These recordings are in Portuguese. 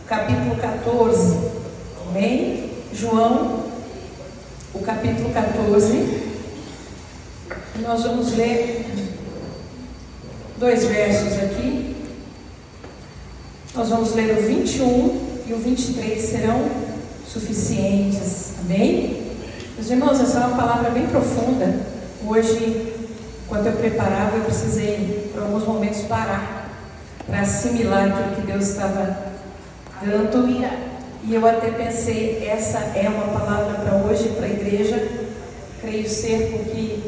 capítulo 14, amém? João, o capítulo 14, nós vamos ler 2 versos aqui. Nós vamos ler o 21 e o 23 serão suficientes, amém? Meus irmãos, essa é uma palavra bem profunda. Hoje, quando eu preparava, eu precisei, por alguns momentos, parar para assimilar aquilo que Deus estava dando. E eu até pensei, essa é uma palavra para hoje, para a igreja. Creio ser, porque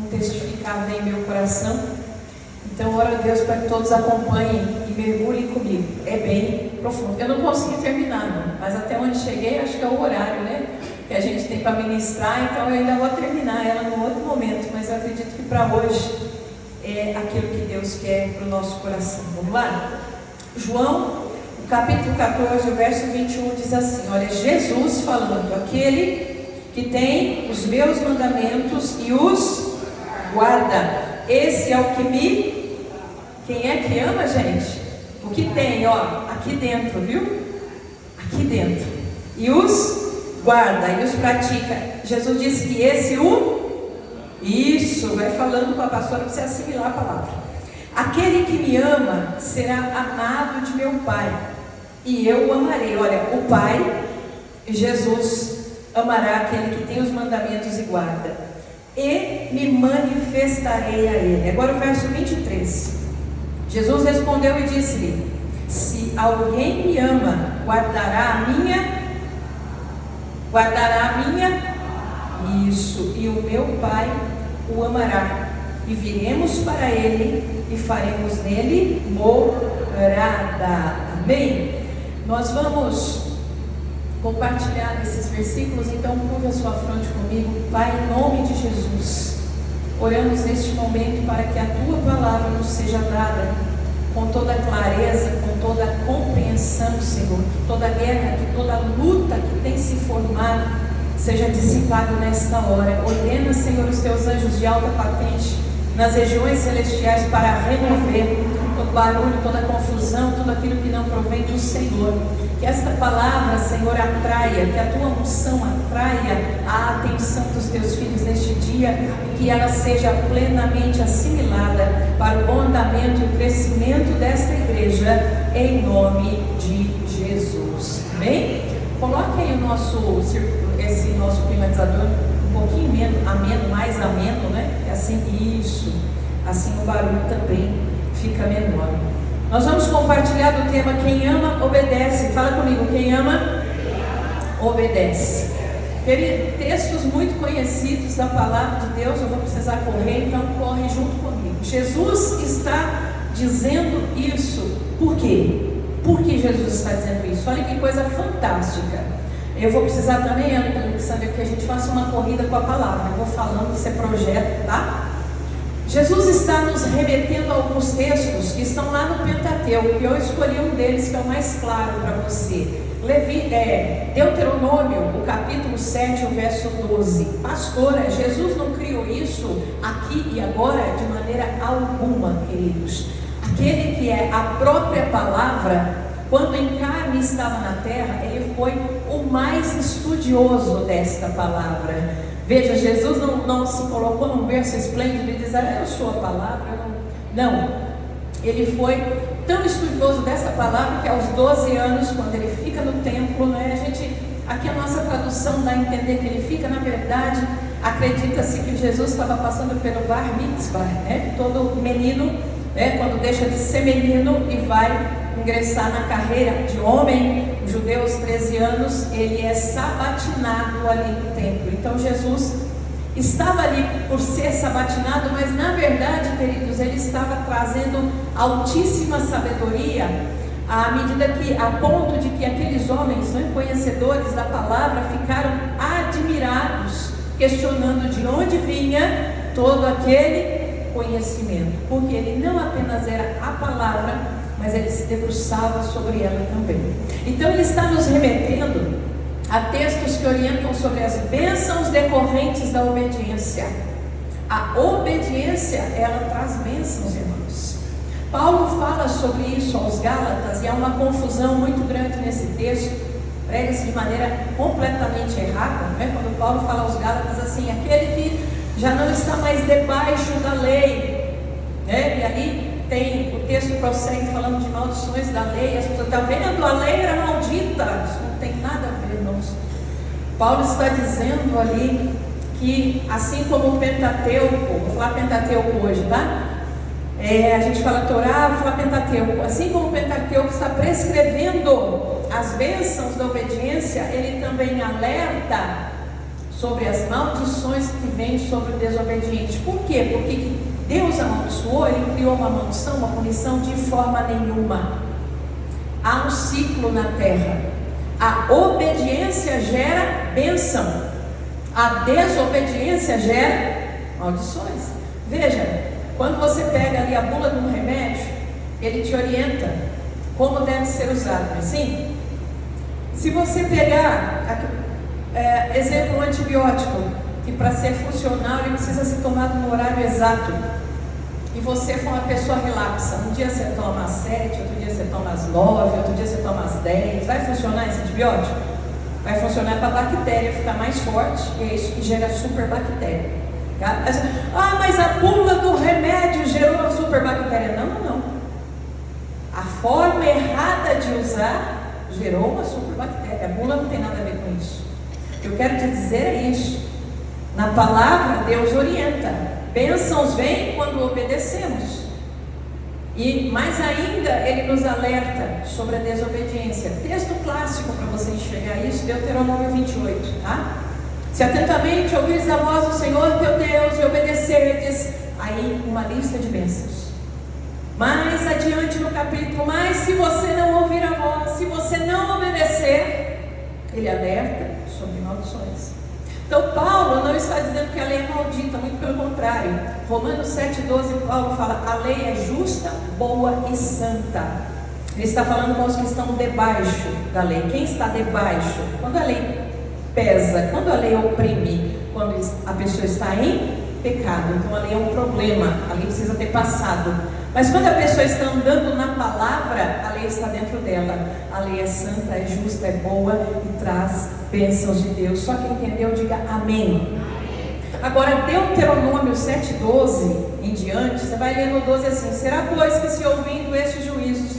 um testificar vem em meu coração. Então, oro a Deus para que todos acompanhem e mergulhem comigo. É bem profundo. Eu não consegui terminar, não, mas até onde cheguei, acho que é o horário, né? Que a gente tem para ministrar, então eu ainda vou terminar ela num outro momento, mas eu acredito que para hoje é aquilo que Deus quer para o nosso coração. Vamos lá? João, o capítulo 14, o verso 21 diz assim: olha, Jesus falando, aquele que tem os meus mandamentos e os guarda, esse é o que me... Quem é que ama, gente? O que tem, ó, aqui dentro, viu? Aqui dentro. E os guarda, e os pratica. Jesus disse que esse Isso, vai falando com a pastora para você assimilar a palavra. Aquele que me ama será amado de meu Pai, e eu o amarei. Olha, o Pai, Jesus, amará aquele que tem os mandamentos e guarda, e me manifestarei a ele. Agora o verso 23. Jesus respondeu e disse-lhe: se alguém me ama, guardará a minha. Isso, e o meu Pai o amará, e viremos para ele e faremos nele morada. Amém? Nós vamos compartilhar esses versículos, então curva a sua fronte comigo. Pai, em nome de Jesus, oramos neste momento para que a tua palavra nos seja dada com toda clareza, com toda compreensão, Senhor, que toda guerra, que toda luta que tem se formado seja dissipado nesta hora. Ordena, Senhor, os teus anjos de alta patente nas regiões celestiais para remover todo barulho, toda confusão, tudo aquilo que não provém do Senhor. Que esta palavra, Senhor, atraia, que a tua unção atraia a atenção dos teus filhos neste dia, e que ela seja plenamente assimilada para o bom andamento e o crescimento desta igreja, em nome de Jesus. Amém? Coloque aí esse nosso climatizador um pouquinho ameno, mais ameno, né? É assim, isso. Assim o barulho também fica menor. Nós vamos compartilhar do tema quem ama, obedece. Fala comigo, quem ama, obedece. Textos muito conhecidos da palavra de Deus, eu vou precisar correr, então corre junto comigo. Jesus está dizendo isso. Por quê? Por que Jesus está dizendo isso? Olha que coisa fantástica. Eu vou precisar também, Alexandre, que a gente faça uma corrida com a palavra. Eu vou falando, você projeta, tá? Jesus está nos remetendo a alguns textos que estão lá no Pentateuco, e eu escolhi um deles que é o mais claro para você. Deuteronômio, o capítulo 7, o verso 12. Pastora, Jesus não criou isso aqui e agora de maneira alguma, queridos. Aquele que é a própria palavra, quando em carne estava na terra, ele foi o mais estudioso desta palavra. Veja, Jesus não se colocou num berço esplêndido e diz, eu sou a palavra. Não, ele foi tão estudioso dessa palavra que aos 12 anos, quando ele fica no templo, né, aqui a nossa tradução dá a entender que ele fica, na verdade, acredita-se que Jesus estava passando pelo bar mitzvah, né, todo menino, né, quando deixa de ser menino e vai ingressar na carreira de homem, os judeus, 13 anos, ele é sabatinado ali no templo. Então Jesus estava ali por ser sabatinado, mas na verdade, queridos, ele estava trazendo altíssima sabedoria, à medida que, a ponto de que aqueles homens, né, conhecedores da palavra, ficaram admirados, questionando de onde vinha todo aquele conhecimento, porque ele não apenas era a palavra, mas ele se debruçava sobre ela também. Então ele está nos remetendo a textos que orientam sobre as bênçãos decorrentes da obediência. A obediência, ela traz bênçãos, irmãos. Paulo fala sobre isso aos Gálatas e há uma confusão muito grande nesse texto, prega-se de maneira completamente errada, né? Quando Paulo fala aos Gálatas assim, aquele que já não está mais debaixo da lei, né? E ali tem, o texto prossegue falando de maldições da lei, as pessoas estão vendo, a lei era maldita, isso não tem nada a ver, irmãos. Paulo está dizendo ali que assim como o Pentateuco, vou falar Pentateuco hoje, tá? A gente fala Torá, vou falar Pentateuco. Assim como o Pentateuco está prescrevendo as bênçãos da obediência, ele também alerta sobre as maldições que vêm sobre o desobediente. Por quê? Porque Deus amaldiçoou, ele criou uma maldição, uma punição de forma nenhuma. Há um ciclo na terra. A obediência gera bênção, a desobediência gera maldições. Veja, quando você pega ali a bula de um remédio, ele te orienta como deve ser usado, assim? Se você pegar, exemplo, um antibiótico, que para ser funcional ele precisa ser tomado no horário exato, e você for uma pessoa relapsa, um dia você toma às 7, outro dia você toma às 9, outro dia você toma às 10, vai funcionar esse antibiótico? Vai funcionar para a bactéria ficar mais forte, e é isso que gera superbactéria. Mas a bula do remédio gerou a superbactéria. Não. A forma errada de usar gerou uma superbactéria. A bula não tem nada a ver com isso. O que eu quero te dizer é isso. Na palavra, Deus orienta. Bênçãos vêm quando obedecemos. E mais ainda, Ele nos alerta sobre a desobediência. Texto clássico para você enxergar isso, Deuteronômio 28, tá? Se atentamente ouvires a voz do Senhor teu Deus e obedecerdes, aí uma lista de bênçãos. Mais adiante no capítulo, mas se você não ouvir a voz, se você não obedecer, ele alerta sobre maldições. Então Paulo não está dizendo que a lei é maldita, muito pelo contrário. Romanos 7,12, Paulo fala, a lei é justa, boa e santa. Ele está falando com os que estão debaixo da lei. Quem está debaixo? Quando a lei pesa, quando a lei oprime, quando a pessoa está em pecado, então a lei é um problema, a lei precisa ter passado. Mas quando a pessoa está andando na palavra, a lei está dentro dela. A lei é santa, é justa, é boa e traz bênçãos de Deus. Só quem entendeu, diga amém. Agora, Deuteronômio 7,12 em diante, você vai ler no 12 assim: será pois que se ouvindo estes juízos,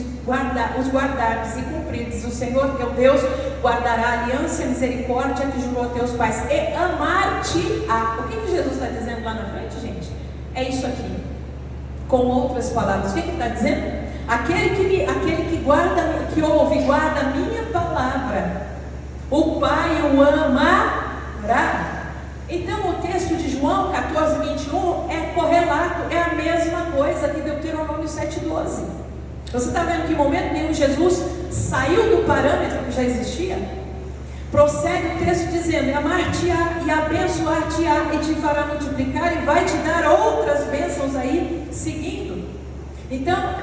os guardares e cumprides, o Senhor teu Deus guardará a aliança e a misericórdia que jurou a teus pais e amar-te-á. O que Jesus está dizendo lá na frente, gente? É isso aqui, com outras palavras. O que ele está dizendo? Aquele que guarda, que ouve e guarda a minha palavra, o Pai o amará. Então o texto de João 14:21 é correlato, é a mesma coisa que Deuteronômio 7,12. Você está vendo que em momento nenhum Jesus saiu do parâmetro que já existia? Prossegue o texto dizendo: amar-te-á e abençoar-te-á e te fará multiplicar e vai te dar outras bênçãos aí seguindo. Então,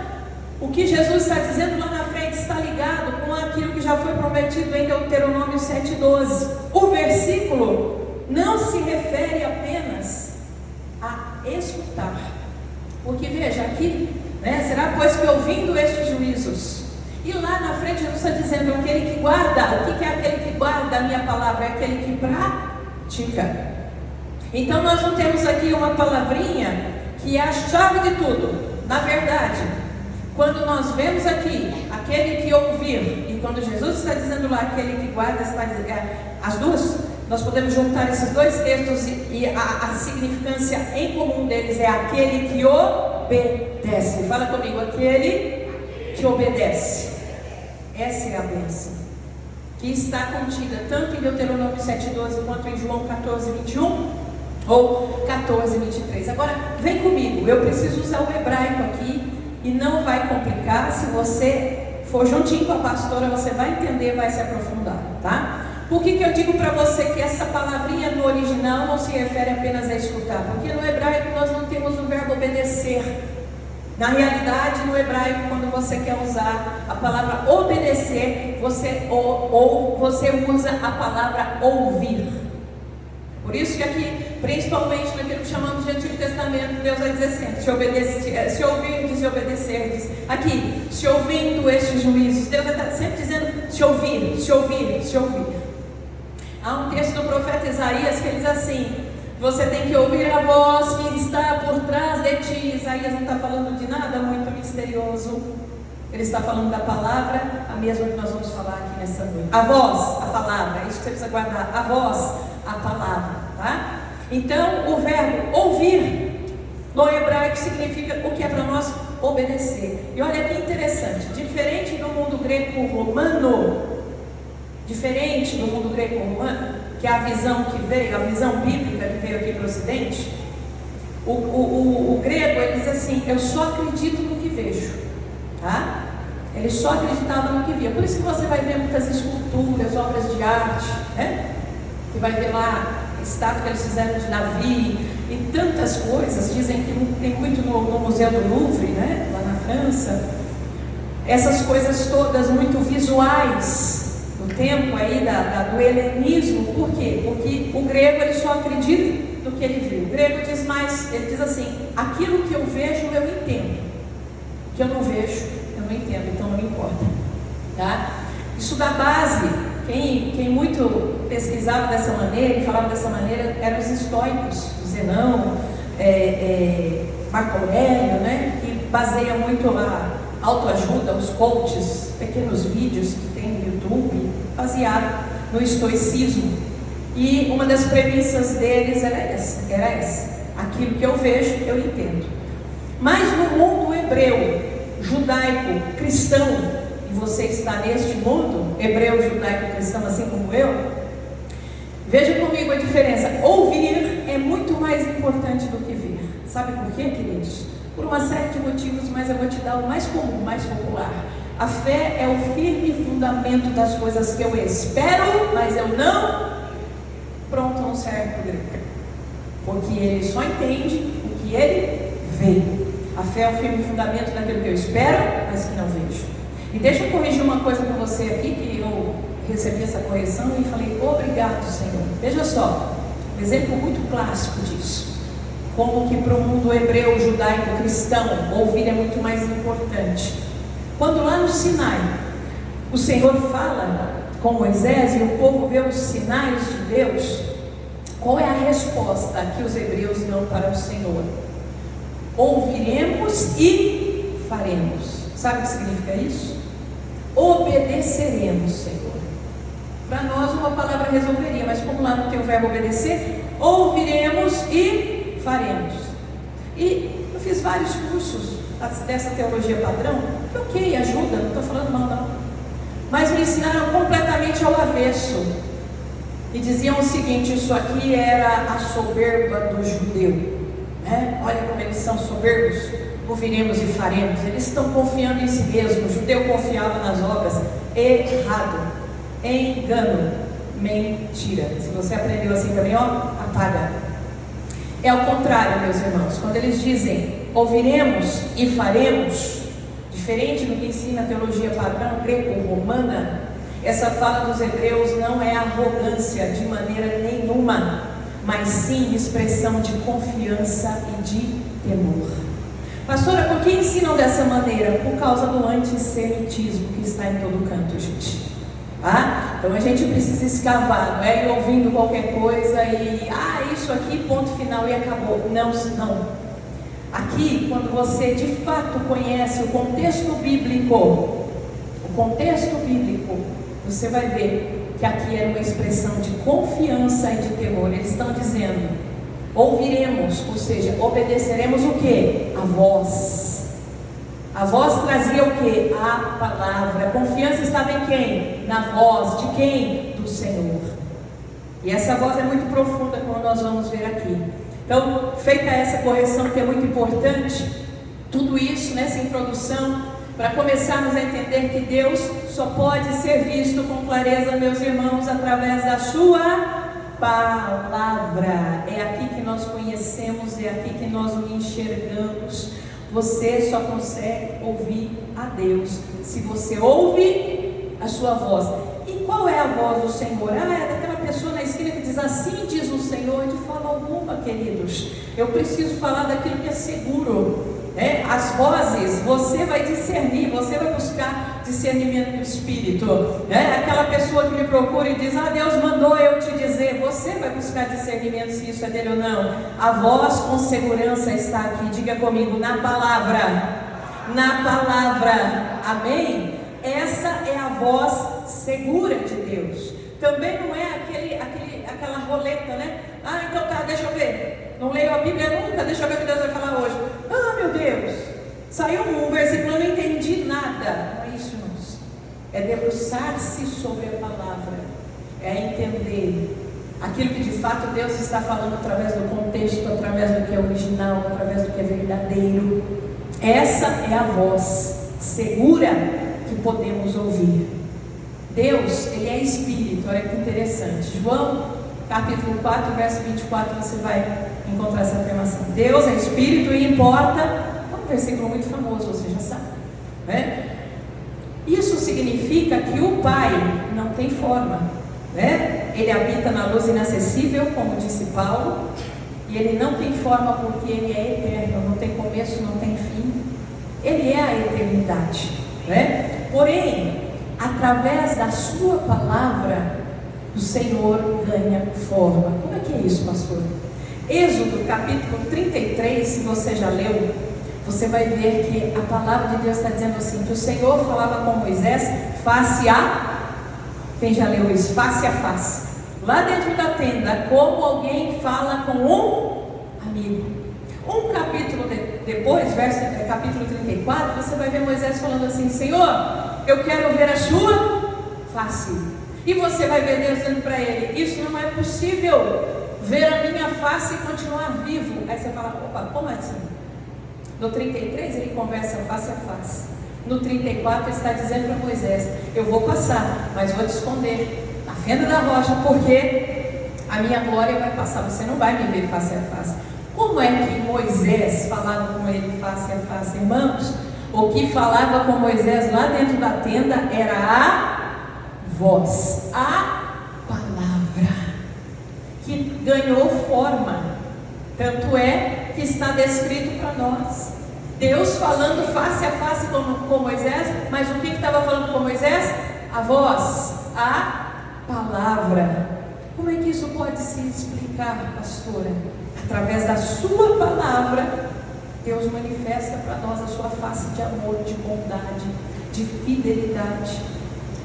o que Jesus está dizendo lá na frente está ligado com aquilo que já foi prometido em Deuteronômio 7,12. O versículo não se refere apenas a escutar, porque veja aqui, será pois que ouvindo estes juízos, e lá na frente Jesus está dizendo: aquele que guarda. O que é aquele que guarda a minha palavra? É aquele que pratica. Então nós não temos aqui uma palavrinha que é a chave de tudo. Na verdade, quando nós vemos aqui aquele que ouvir, e quando Jesus está dizendo lá aquele que guarda, está dizendo, as duas, nós podemos juntar esses dois textos e a significância em comum deles é aquele que obedece. Fala comigo, aquele que obedece. Essa é a bênção que está contida tanto em Deuteronômio 7,12 quanto em João 14:21 ou 14:23. Agora, vem comigo, eu preciso usar o hebraico aqui e não vai complicar. Se você for juntinho com a pastora, você vai entender, vai se aprofundar, tá? Por que eu digo para você que essa palavrinha no original não se refere apenas a escutar? Porque no hebraico nós não temos o verbo obedecer. Na realidade, no hebraico, quando você quer usar a palavra obedecer, você usa a palavra ouvir. Por isso que aqui, principalmente naquilo que chamamos de Antigo Testamento, Deus vai dizer sempre: se ouvirdes e obedecerdes. Aqui, se ouvindo estes juízos, Deus vai estar sempre dizendo: se ouvir, se ouvir, se ouvir. Há um texto do profeta Isaías que diz assim: você tem que ouvir a voz que está por trás de ti. Isaías não está falando de nada muito misterioso. Ele está falando da palavra, a mesma que nós vamos falar aqui nessa noite. A voz, a palavra, é isso que você precisa guardar. A voz, a palavra, tá? Então, o verbo ouvir, no hebraico, significa o que é para nós obedecer. E olha que interessante, diferente do mundo greco-romano, que é a visão que veio, a visão bíblica que veio aqui para o Ocidente, o grego, ele diz assim: eu só acredito no que vejo, tá? Ele só acreditava no que via. Por isso que você vai ver muitas esculturas, obras de arte, né? Que vai ver lá estátua que eles fizeram de Davi e tantas coisas. Dizem que tem muito no Museu do Louvre, né? Lá na França. Essas coisas todas muito visuais do tempo aí do helenismo. Por quê? Porque o grego, ele só acredita no que ele viu. O grego diz mais, ele diz assim: aquilo que eu vejo eu entendo, o que eu não vejo eu não entendo, então não importa, tá? Isso dá base. Quem muito pesquisava dessa maneira e falava dessa maneira eram os estoicos, Zenão, Marco Aurélio, né? Que baseia muito a autoajuda, os coaches, pequenos vídeos que tem no YouTube, baseado no estoicismo. E uma das premissas deles era essa: aquilo que eu vejo, eu entendo. Mas no mundo hebreu, judaico, cristão, e você está neste mundo, hebreu, judaico, cristão, assim como eu, veja comigo a diferença. Ouvir é muito mais importante do que ver. Sabe por quê, queridos? Por uma série de motivos, mas eu vou te dar o mais comum, o mais popular. A fé é o firme fundamento das coisas que eu espero, mas eu não. Pronto, não serve para o grego, porque ele só entende o que ele vê. A fé é o firme fundamento daquilo que eu espero, mas que não vejo. E deixa eu corrigir uma coisa para você aqui, que eu recebi essa correção e falei: obrigado, Senhor. Veja só, um exemplo muito clássico disso. Como que para o mundo hebreu, judaico, cristão, ouvir é muito mais importante. Quando lá no Sinai, o Senhor fala com Moisés e o povo vê os sinais de Deus, qual é a resposta que os hebreus dão para o Senhor? Ouviremos e faremos. Sabe o que significa isso? Obedeceremos, Senhor. Para nós uma palavra resolveria, mas como lá não tem o verbo obedecer, ouviremos e faremos. E eu fiz vários cursos dessa teologia padrão, que ok, ajuda, não estou falando mal não, mas me ensinaram completamente ao avesso, e diziam o seguinte: isso aqui era a soberba do judeu, né? Olha como eles são soberbos, ouviremos e faremos. Eles estão confiando em si mesmo. O judeu confiava nas obras. Errado, engano, mentira. Se você aprendeu assim também, ó, apaga. É ao contrário, meus irmãos. Quando eles dizem ouviremos e faremos, diferente do que ensina a teologia padrão greco-romana, essa fala dos hebreus não é arrogância de maneira nenhuma, mas sim expressão de confiança e de temor. Pastora, por que ensinam dessa maneira? Por causa do antissemitismo que está em todo canto, gente. Ah, então a gente precisa escavar, não é ir ouvindo qualquer coisa e isso aqui, ponto final e acabou. Não, não. Aqui, quando você de fato conhece o contexto bíblico, você vai ver que aqui era uma expressão de confiança e de temor. Eles estão dizendo: ouviremos, ou seja, obedeceremos o quê? A voz. A voz trazia o quê? A palavra. A confiança estava em quem? Na voz. De quem? Do Senhor. E essa voz é muito profunda, como nós vamos ver aqui. Então, feita essa correção que é muito importante, tudo isso nessa introdução, para começarmos a entender que Deus só pode ser visto com clareza, meus irmãos, através da sua palavra. É aqui que nós conhecemos, é aqui que nós o enxergamos. Você só consegue ouvir a Deus se você ouve a sua voz. E qual é a voz do Senhor? É daquela pessoa na esquina que diz diz: assim diz o Senhor, de forma alguma, queridos. Eu preciso falar daquilo que é seguro. As vozes, você vai discernir, você vai buscar discernimento do Espírito. Aquela pessoa que me procura e diz: Deus mandou eu te dizer, você vai buscar discernimento se isso é dele ou não. A voz com segurança está aqui, diga comigo, na palavra. Na palavra, amém? Essa é a voz segura de Deus. Também não é aquela roleta, né? Então tá, deixa eu ver. Não leio a Bíblia nunca, deixa eu ver o que Deus vai falar hoje. Meu Deus, saiu um versículo, eu não entendi nada. Não é isso, irmãos. É debruçar-se sobre a palavra. É entender aquilo que de fato Deus está falando através do contexto, através do que é original, através do que é verdadeiro. Essa é a voz segura que podemos ouvir. Deus, Ele é Espírito. Olha que interessante. João, capítulo 4, verso 24, você vai encontrar essa afirmação. Deus é Espírito e importa. É um versículo muito famoso, você já sabe, né? Isso significa que o Pai não tem forma, né? Ele habita na luz inacessível, como disse Paulo, e Ele não tem forma porque Ele é eterno, não tem começo, não tem fim. Ele é a eternidade, né? Porém, através da sua palavra, o Senhor ganha forma. Como é que é isso, pastor? Êxodo capítulo 33, se você já leu, você vai ver que a palavra de Deus está dizendo assim, que o Senhor falava com Moisés face a, quem já leu isso? Face a face, lá dentro da tenda, como alguém fala com um amigo. Um capítulo depois, capítulo 34, você vai ver Moisés falando assim: Senhor, eu quero ver a sua face. E você vai ver Deus dizendo para ele: isso não é possível, ver a minha face e continuar vivo. Aí você fala: opa, como assim? No 33 ele conversa face a face. No 34 ele está dizendo para Moisés: eu vou passar, mas vou te esconder na fenda da rocha, porque a minha glória vai passar, você não vai me ver face a face. Como é que Moisés falava com ele face a face, irmãos? O que falava com Moisés lá dentro da tenda era a voz, a palavra, que ganhou forma. Tanto é que está descrito para nós, Deus falando face a face com Moisés. Mas o que estava falando com Moisés? A voz, a palavra. Como é que isso pode se explicar, pastora? Através da sua palavra, Deus manifesta para nós a sua face de amor, de bondade, de fidelidade.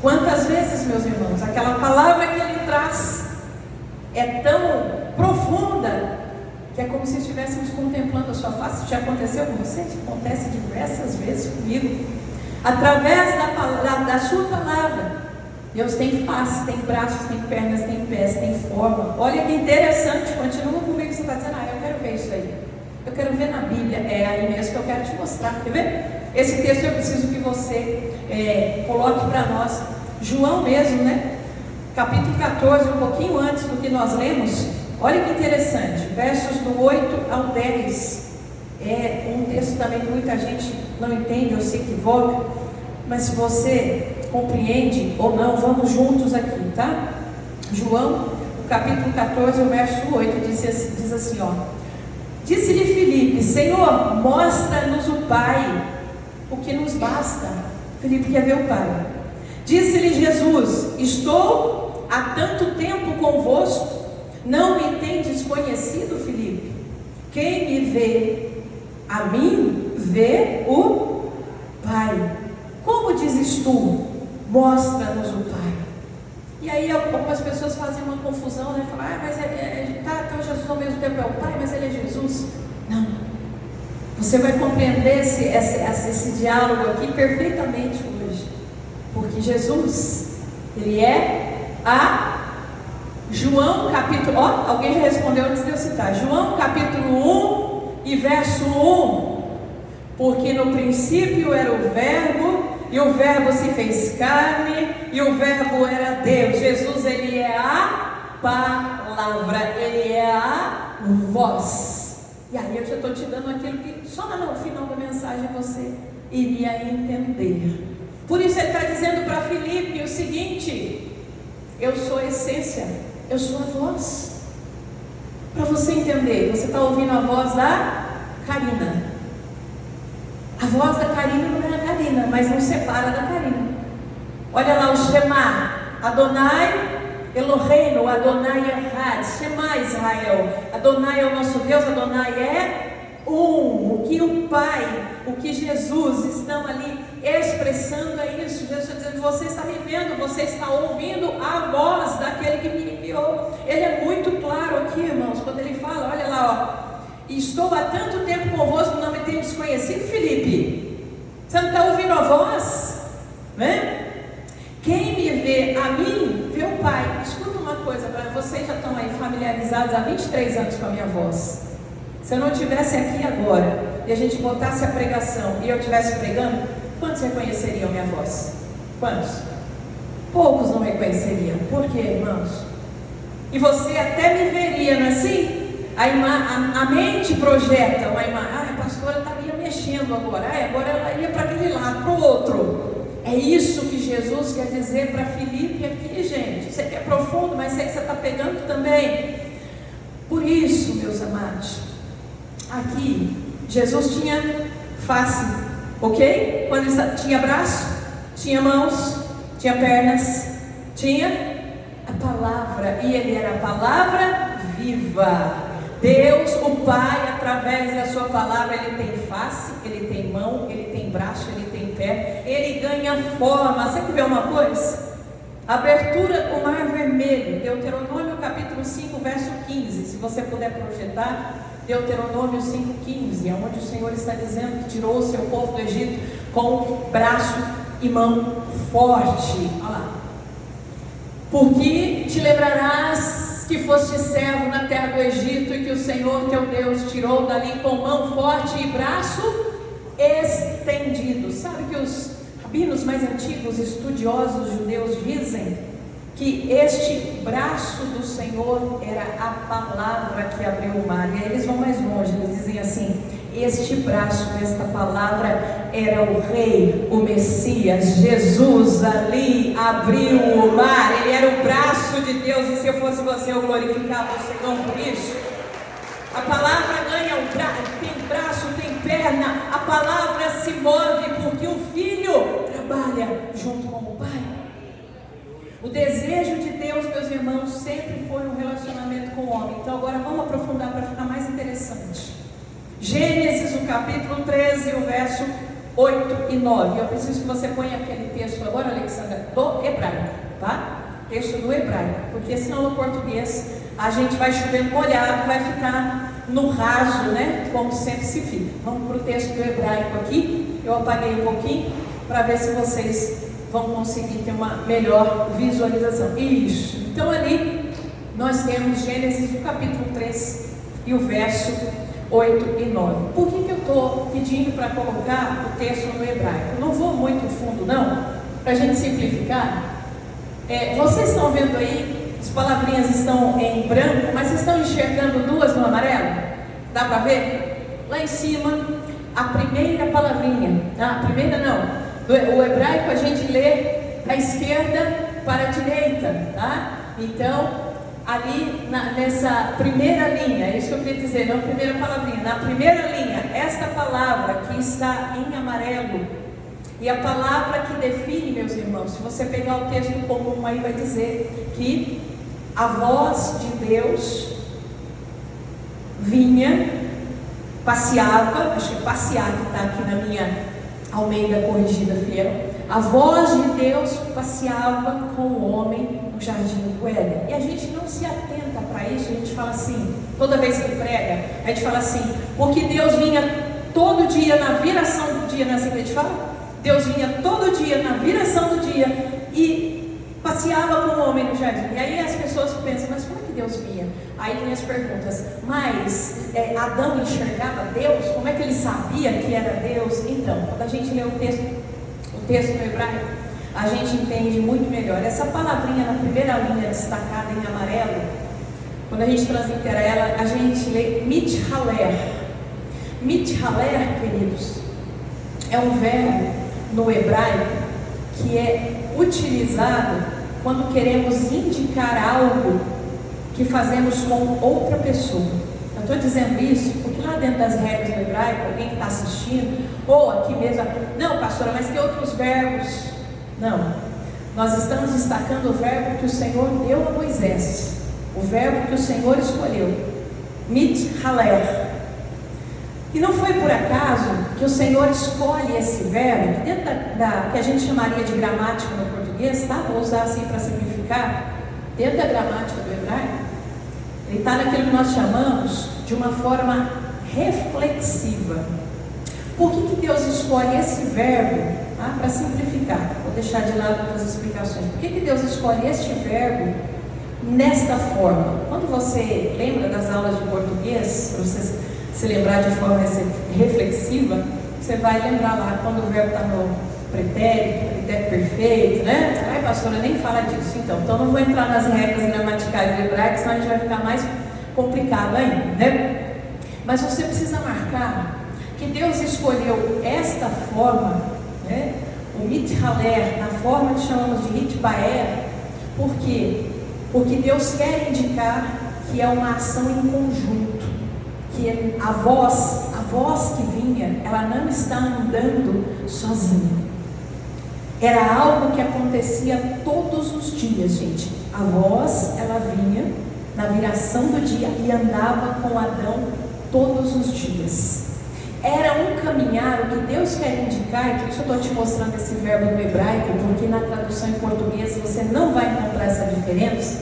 Quantas vezes, meus irmãos, aquela palavra que Ele traz é tão profunda que é como se estivéssemos contemplando a sua face. Já aconteceu com você? Acontece diversas vezes comigo. Através da sua palavra, Deus tem face, tem braços, tem pernas, tem pés, tem forma. Olha que interessante, continua comigo. Você está dizendo: eu quero ver isso aí, eu quero ver na Bíblia. É aí mesmo que eu quero te mostrar. Quer ver? Esse texto eu preciso que você coloque para nós. João mesmo, né? Capítulo 14, um pouquinho antes do que nós lemos. Olha que interessante, versos do 8 ao 10. É um texto também que muita gente não entende ou se equivoca, mas se você compreende ou não, vamos juntos aqui, tá? João, o capítulo 14, o verso 8, diz assim, ó: disse-lhe Filipe: Senhor, mostra-nos o Pai, o que nos basta. Filipe quer ver o Pai. Disse-lhe Jesus: estou há tanto tempo convosco, não me tendes conhecido, Filipe? Quem me vê a mim, vê o Pai. Como dizes tu: mostra-nos o Pai? E aí algumas pessoas fazem uma confusão, né? Falam: mas então Jesus ao mesmo tempo é o Pai, mas Ele é Jesus. Não. Você vai compreender esse diálogo aqui perfeitamente hoje. Porque Jesus, Ele é a João capítulo... alguém já respondeu antes de eu citar. João capítulo 1 e verso 1. Porque no princípio era o Verbo, e o Verbo se fez carne, e o Verbo era Deus. Jesus, Ele é a palavra, Ele é a voz. E aí eu já estou te dando aquilo que só no final da mensagem você iria entender. Por isso Ele está dizendo para Filipe o seguinte: eu sou a essência, eu sou a voz. Para você entender, você está ouvindo a voz da Karina. A voz da Karina não é a Karina, mas não separa da Karina. Olha lá o Shema, Adonai Eloheinu, Adonai Echad, Shema Israel. Adonai é o nosso Deus, Adonai é o que o Pai, o que Jesus estão ali expressando é isso. Jesus está dizendo: você está me vendo, você está ouvindo a voz daquele que me enviou. Ele é muito claro aqui, irmãos, quando ele fala, olha lá, ó, estou há tanto tempo convosco, não me tenho desconhecido. Filipe, você não está ouvindo a voz? Né? Quem me vê a mim, vê o Pai. Escuta uma coisa, vocês já estão aí familiarizados há 23 anos com a minha voz. Se eu não estivesse aqui agora e a gente botasse a pregação e eu estivesse pregando, quantos reconheceriam minha voz? Quantos? Poucos não reconheceriam. Por quê, irmãos? E você até me veria, não é assim? A mente projeta uma imagem. A pastora estaria mexendo agora. Agora ela ia para aquele lado, para o outro. É isso que Jesus quer dizer para Filipe aqui, gente. Sei que é profundo, mas sei que você está pegando também. Por isso, meus amados, aqui Jesus tinha face, ok? Quando ele tinha braço, tinha mãos, tinha pernas, tinha a palavra, e ele era a palavra viva. Deus, o Pai, através da sua palavra, ele tem face, ele tem mão, ele tem braço, ele tem pé, ele ganha forma. Você quer ver uma coisa? Abertura do Mar Vermelho, Deuteronômio capítulo 5, verso 15. Se você puder projetar, Deuteronômio 5,15, é onde o Senhor está dizendo que tirou o seu povo do Egito com braço e mão forte. Olha lá. Porque te lembrarás que foste servo na terra do Egito e que o Senhor teu Deus tirou dali com mão forte e braço estendido. Sabe que os rabinos mais antigos, estudiosos judeus, dizem que este braço do Senhor era a palavra que abriu o mar. E aí eles vão mais longe, eles dizem assim: este braço, esta palavra era o Rei, o Messias, Jesus ali abriu o mar. Ele era o braço de Deus, e se eu fosse você, eu glorificava o Senhor por isso. A palavra ganha um braço, tem braço, tem perna. A palavra se move porque o Filho trabalha junto com o Pai. O desejo de Deus, meus irmãos, sempre foi um relacionamento com o homem. Então agora vamos aprofundar para ficar mais interessante. Gênesis, o capítulo 13, o verso 8 e 9. Eu preciso que você ponha aquele texto agora, Alexandra, do hebraico, tá? Texto do hebraico, porque senão no português a gente vai chovendo molhado, vai ficar no raso, né? Como sempre se fica. Vamos para o texto do hebraico aqui. Eu apaguei um pouquinho para ver se vocês vão conseguir ter uma melhor visualização. Isso. Então ali nós temos Gênesis, o capítulo 3 e o verso 8 e 9. Por que eu estou pedindo para colocar o texto no hebraico? Não vou muito fundo não, para a gente simplificar. Vocês estão vendo aí, as palavrinhas estão em branco, mas vocês estão enxergando duas no amarelo? Dá para ver? Lá em cima, a primeira palavrinha, a primeira não, o hebraico a gente lê da esquerda para a direita, tá? Então, ali nessa primeira linha, é isso que eu queria dizer, não a primeira palavrinha, na primeira linha, esta palavra que está em amarelo, e a palavra que define, meus irmãos, se você pegar o texto comum aí, vai dizer que a voz de Deus vinha, passeava, acho que passear que está aqui na minha Almeida Corrigida Fiel, a voz de Deus passeava com o homem no jardim do Éden. E a gente não se atenta para isso, a gente fala assim, toda vez que prega, a gente fala assim, porque Deus vinha todo dia na viração do dia, não é assim que a gente fala? Deus vinha todo dia na viração do dia e passeava com o homem no jardim. E aí as pessoas pensam, mas como é que Deus vinha? Aí vem as perguntas, mas Adão enxergava Deus? Como é que ele sabia que era Deus? Então, quando a gente lê o texto no hebraico, a gente entende muito melhor. Essa palavrinha na primeira linha destacada em amarelo, quando a gente translitera ela, a gente lê mithaler. Mithaler, queridos, é um verbo no hebraico que é utilizado quando queremos indicar algo que fazemos com outra pessoa. Eu estou dizendo isso porque lá dentro das regras do hebraico, alguém que está assistindo, ou aqui mesmo, não, pastora, mas que outros verbos? Não, nós estamos destacando o verbo que o Senhor deu a Moisés, o verbo que o Senhor escolheu, mithaler. E não foi por acaso que o Senhor escolhe esse verbo, que dentro que a gente chamaria de gramática no português, tá? Vou usar assim para simplificar, dentro da gramática do hebraico, ele está naquilo que nós chamamos de uma forma reflexiva. Por que Deus escolhe esse verbo? Tá? Para simplificar, vou deixar de lado outras explicações. Por que Deus escolhe este verbo nesta forma? Quando você lembra das aulas de português, para você se lembrar de forma reflexiva, você vai lembrar lá quando o verbo está no pretérito perfeito, né? Ai, pastora, nem fala disso. Então não vou entrar nas regras gramaticais do hebraico, senão a gente vai ficar mais complicado ainda, né? Mas você precisa marcar que Deus escolheu esta forma, né? O mithaler, na forma que chamamos de hitbaer. Por quê? Porque Deus quer indicar que é uma ação em conjunto, que a voz que vinha, ela não está andando sozinha. Era algo que acontecia todos os dias, gente. A voz, ela vinha na viração do dia e andava com Adão todos os dias. Era um caminhar, o que Deus quer indicar, e por isso eu estou te mostrando esse verbo no hebraico, porque na tradução em português você não vai encontrar essa diferença.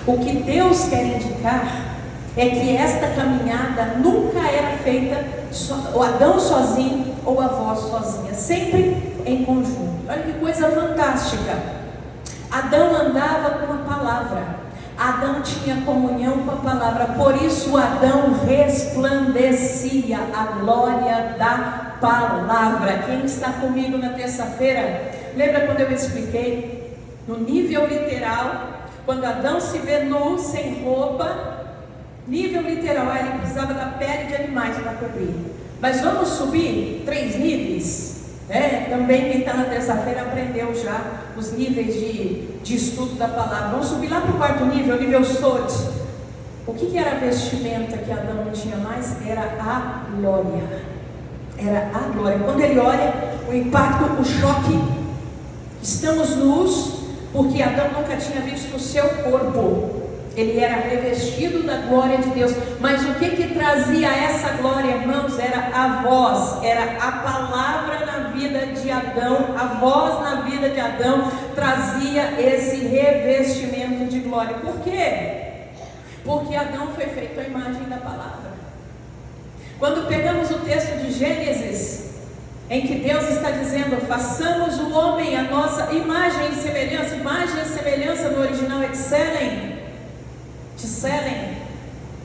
O que Deus quer indicar é que esta caminhada nunca era feita o Adão sozinho ou a voz sozinha, sempre em conjunto. Olha que coisa fantástica. Adão andava com a palavra, Adão tinha comunhão com a palavra, por isso Adão resplandecia a glória da palavra. Quem está comigo na terça-feira, lembra quando eu expliquei no nível literal, quando Adão se vê nu, sem roupa, nível literal, ele precisava da pele de animais para cobrir. Mas vamos subir 3 níveis. Também quem está na terça-feira aprendeu já os níveis de estudo da palavra. Vamos subir lá para o 4º nível, o nível Sod. O que era a vestimenta que Adão não tinha mais? Era a glória. Era a glória. Quando ele olha, o impacto, o choque, estamos nus, porque Adão nunca tinha visto o seu corpo. Ele era revestido da glória de Deus. Mas o que trazia essa glória, irmãos? Era a voz, era a palavra na vida de Adão. A voz na vida de Adão trazia esse revestimento de glória. Por quê? Porque Adão foi feito à imagem da palavra. Quando pegamos o texto de Gênesis, em que Deus está dizendo, façamos o homem a nossa imagem e semelhança. Imagem e semelhança no original é Tselem. Tselem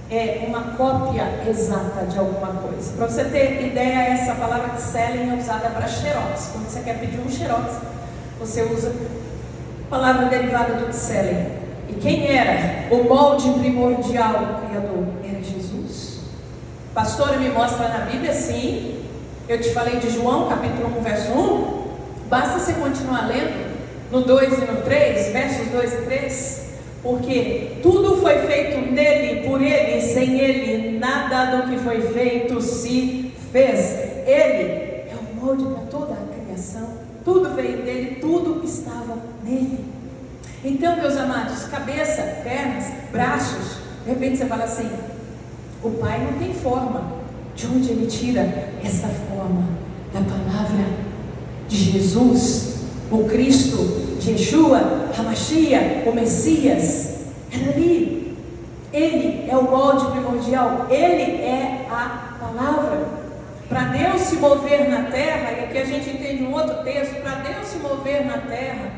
é uma cópia exata de alguma coisa. Para você ter ideia, essa palavra Tselem é usada para xerox. Quando você quer pedir um xerox, você usa a palavra derivada do Tselem. E quem era o molde primordial do Criador? Era Jesus. Pastora, me mostra na Bíblia, sim. Eu te falei de João, capítulo 1, verso 1. Basta você continuar lendo no 2 e no 3, versos 2 e 3. Porque tudo foi feito nele, por ele, sem ele, nada do que foi feito se fez. Ele é o molde para toda a criação. Tudo veio dele, tudo estava nele. Então, meus amados, cabeça, pernas, braços, de repente você fala assim, o Pai não tem forma. De onde ele tira essa forma? Da palavra de Jesus, o Cristo, de Yeshua, Hamashia, o Messias. É ali. Ele é o molde primordial. Ele é a palavra. Para Deus se mover na terra, e aqui a gente entende um outro texto, para Deus se mover na terra,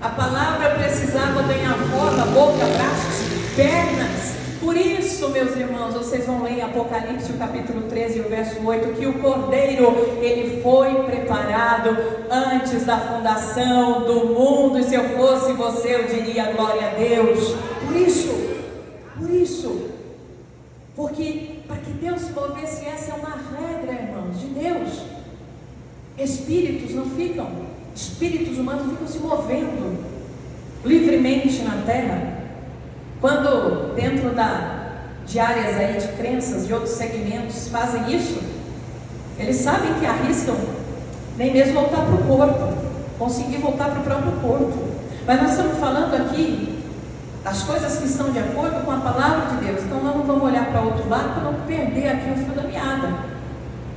a palavra precisava ganhar forma, boca, braços, pernas. Por isso, meus irmãos, vocês vão ler em Apocalipse, o capítulo 13, o verso 8, que o Cordeiro, ele foi preparado antes da fundação do mundo. E se eu fosse você, eu diria glória a Deus. Por isso, porque para que Deus se movesse, essa é uma regra, irmãos, de Deus. Espíritos não ficam, espíritos humanos ficam se movendo livremente na terra. Quando dentro de áreas aí de crenças, de outros segmentos, fazem isso, eles sabem que arriscam nem mesmo voltar para o corpo, conseguir voltar para o próprio corpo. Mas nós estamos falando aqui das coisas que estão de acordo com a palavra de Deus. Então nós não vamos olhar para outro lado para não perder aqui o fio da meada.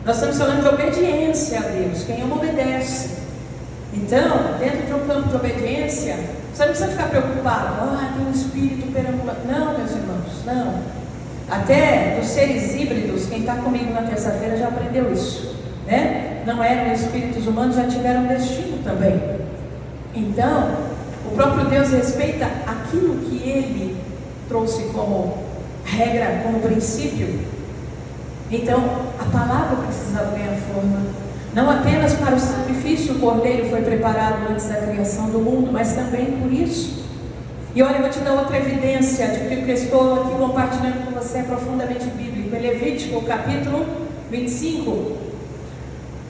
Nós estamos falando de obediência a Deus, quem ama obedece. Então, dentro de um campo de obediência, você não precisa ficar preocupado, tem um espírito perambulante. Não, meus irmãos, não. Até dos seres híbridos, quem está comigo na terça-feira já aprendeu isso, né? Não eram espíritos humanos, já tiveram destino também. Então, o próprio Deus respeita aquilo que Ele trouxe como regra, como princípio. Então, a palavra precisava ganhar forma. Não apenas para o sacrifício, o cordeiro foi preparado antes da criação do mundo, mas também por isso. E olha, eu vou te dar outra evidência de que o que eu estou aqui compartilhando com você é profundamente bíblico. Em Levítico, capítulo 25.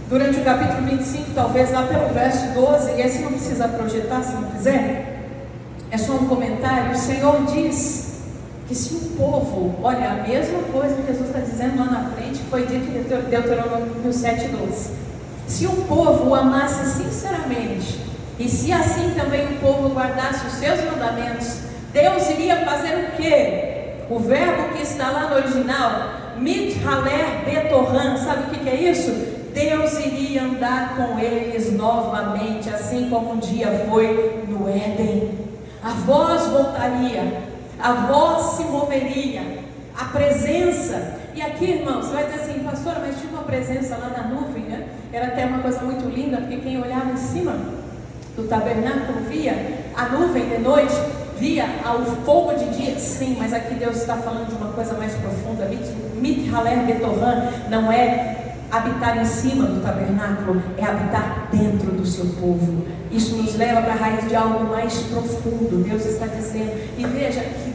Durante o capítulo 25, talvez lá pelo verso 12, e esse não precisa projetar se não quiser, é só um comentário. O Senhor diz que se o povo, olha, a mesma coisa que Jesus está dizendo lá na frente, foi dito em Deuteronômio 7,12. Se o povo o amasse sinceramente, e se assim também o povo guardasse os seus mandamentos, Deus iria fazer o quê? O verbo que está lá no original, mithaler betorran, sabe o que é isso? Deus iria andar com eles novamente, assim como um dia foi no Éden. A voz voltaria, a voz se moveria, a presença. E aqui, irmão, você vai dizer assim, pastora, mas tinha uma presença lá na nuvem, né? Era até uma coisa muito linda, porque quem olhava em cima do tabernáculo via a nuvem de noite, via o fogo de dia. Sim, mas aqui Deus está falando de uma coisa mais profunda. Mithaler betorran não é habitar em cima do tabernáculo, é habitar dentro do seu povo. Isso nos leva para a raiz de algo mais profundo. Deus está dizendo, e veja que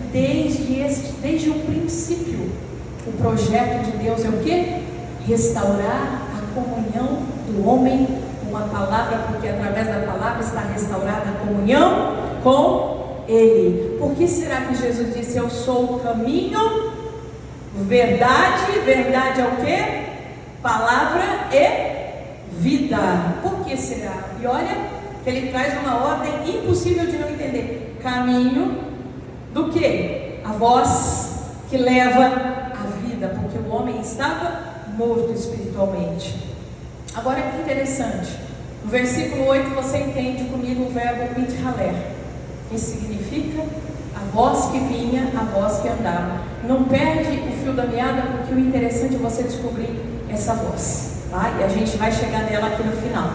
desde o princípio, o projeto de Deus é o quê? Restaurar a comunhão do homem com a palavra, porque através da palavra está restaurada a comunhão com Ele. Por que será que Jesus disse, eu sou o caminho, verdade é o quê? Palavra e vida. Por que será? E olha que ele traz uma ordem impossível de não entender. Caminho do que? A voz que leva a vida, porque o homem estava morto espiritualmente. Agora que interessante, no versículo 8 você entende comigo o verbo mithaler, que significa a voz que vinha, a voz que andava. Não perde o fio da meada, porque o interessante é você descobrir essa voz, tá? E a gente vai chegar nela aqui no final.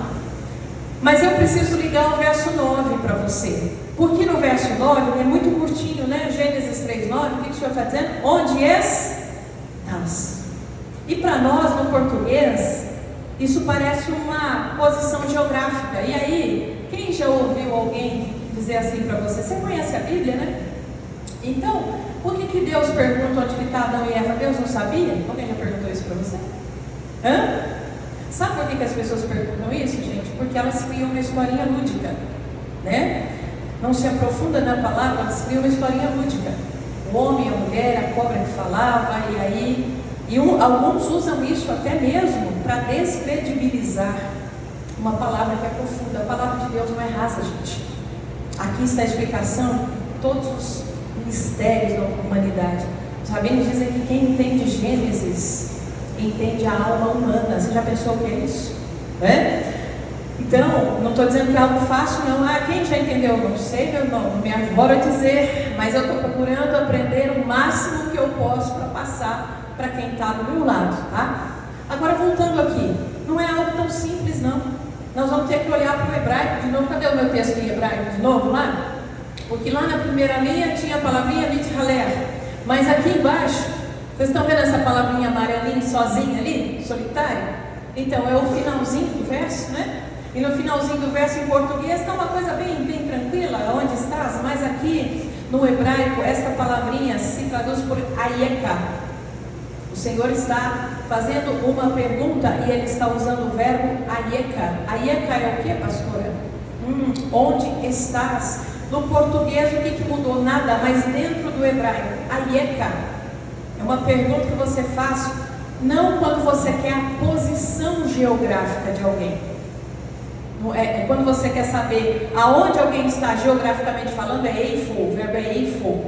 Mas eu preciso ligar o verso 9 para você, porque no verso 9 é muito curtinho, né? Gênesis 3:9, o que o Senhor está dizendo? Onde estás? E para nós no português isso parece uma posição geográfica. E aí, quem já ouviu alguém dizer assim para você? Você conhece a Bíblia, né? Então, por que Deus pergunta onde está Adão e Eva? Deus não sabia? Alguém já perguntou isso para você? Sabe por que as pessoas perguntam isso, gente? Porque elas criam uma historinha lúdica, né? Não se aprofunda na palavra, elas criam uma historinha lúdica. O homem, a mulher, a cobra que falava, e aí... alguns usam isso até mesmo para descredibilizar uma palavra que é profunda. A palavra de Deus não é rasa, gente. Aqui está a explicação de todos os mistérios da humanidade. Os rabinos dizem que quem entende Gênesis entende a alma humana. Você já pensou o que é isso? Então, não estou dizendo que é algo fácil, não. Quem já entendeu? Não sei, meu irmão, não me avoro a dizer, mas eu estou procurando aprender o máximo que eu posso para passar para quem está do meu lado, tá? Agora, voltando aqui, não é algo tão simples, não. Nós vamos ter que olhar para o hebraico de novo. Cadê o meu texto em hebraico de novo lá? Porque lá na primeira linha tinha a palavrinha mithaler, mas aqui embaixo, vocês estão vendo essa palavrinha amarelinha sozinha ali, solitária? Então é o finalzinho do verso, né? E no finalzinho do verso em português está uma coisa bem tranquila, onde estás? Mas aqui no hebraico esta palavrinha se traduz por ayeka. O Senhor está fazendo uma pergunta e Ele está usando o verbo ayeka. Ayeka é o que, pastora? Onde estás? No português o que mudou? Nada, mas dentro do hebraico, aieka, é uma pergunta que você faz não quando você quer a posição geográfica de alguém. É quando você quer saber aonde alguém está geograficamente falando, é eifo, o verbo é eifo.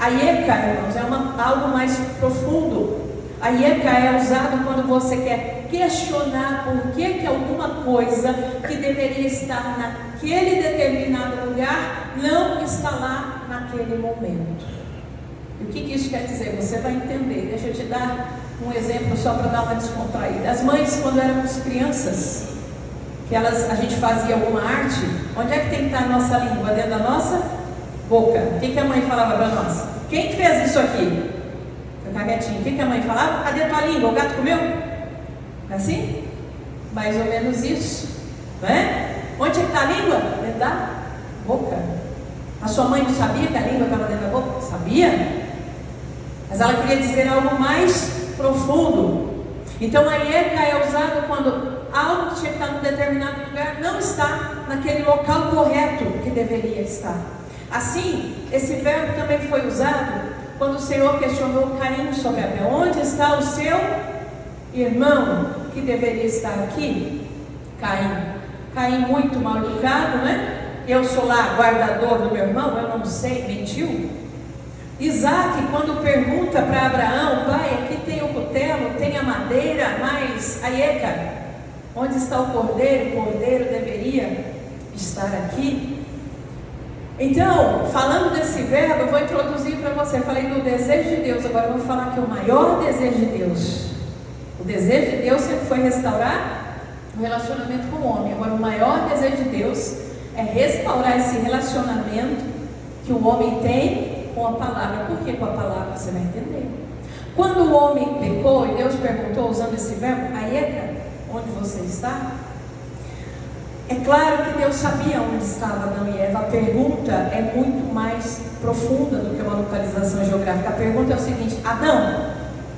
Aieka, irmãos, é algo mais profundo. Aieka é usado quando você quer questionar por que alguma coisa que deveria estar naquele determinado lugar não está lá naquele momento. E o que isso quer dizer? Você vai entender. Deixa eu te dar um exemplo só para dar uma descontraída. As mães, quando éramos crianças, a gente fazia alguma arte, onde é que tem que estar a nossa língua? Dentro da nossa boca. O que a mãe falava para nós? Quem fez isso aqui? Ficar quietinho. O que a mãe falava? Cadê a tua língua? O gato comeu? Assim? Mais ou menos isso, não é? Onde é que está a língua? Dentro da boca. A sua mãe não sabia que a língua estava dentro da boca? Sabia? Mas ela queria dizer algo mais profundo. Então a aieka é usado quando algo que tinha que estar num determinado lugar não está naquele local correto que deveria estar. Assim, esse verbo também foi usado quando o Senhor questionou Caim sobre Abel. Onde está o seu irmão que deveria estar aqui? Caim muito mal educado, né? Eu sou lá guardador do meu irmão, eu não sei, mentiu. Isaac, quando pergunta para Abraão, pai, aqui tem o cutelo, tem a madeira, mas aieka, onde está o cordeiro? O cordeiro deveria estar aqui. Então, falando desse verbo, eu vou introduzir para você. Eu falei do desejo de Deus, agora eu vou falar que o maior desejo de Deus, o desejo de Deus sempre foi restaurar o relacionamento com o homem. Agora, o maior desejo de Deus é restaurar esse relacionamento que o homem tem com a palavra. Por que com a palavra? Você vai entender. Quando o homem pecou e Deus perguntou, usando esse verbo, aieka, onde você está? É claro que Deus sabia onde estava Adão e Eva. A pergunta é muito mais profunda do que uma localização geográfica. A pergunta é o seguinte: Adão,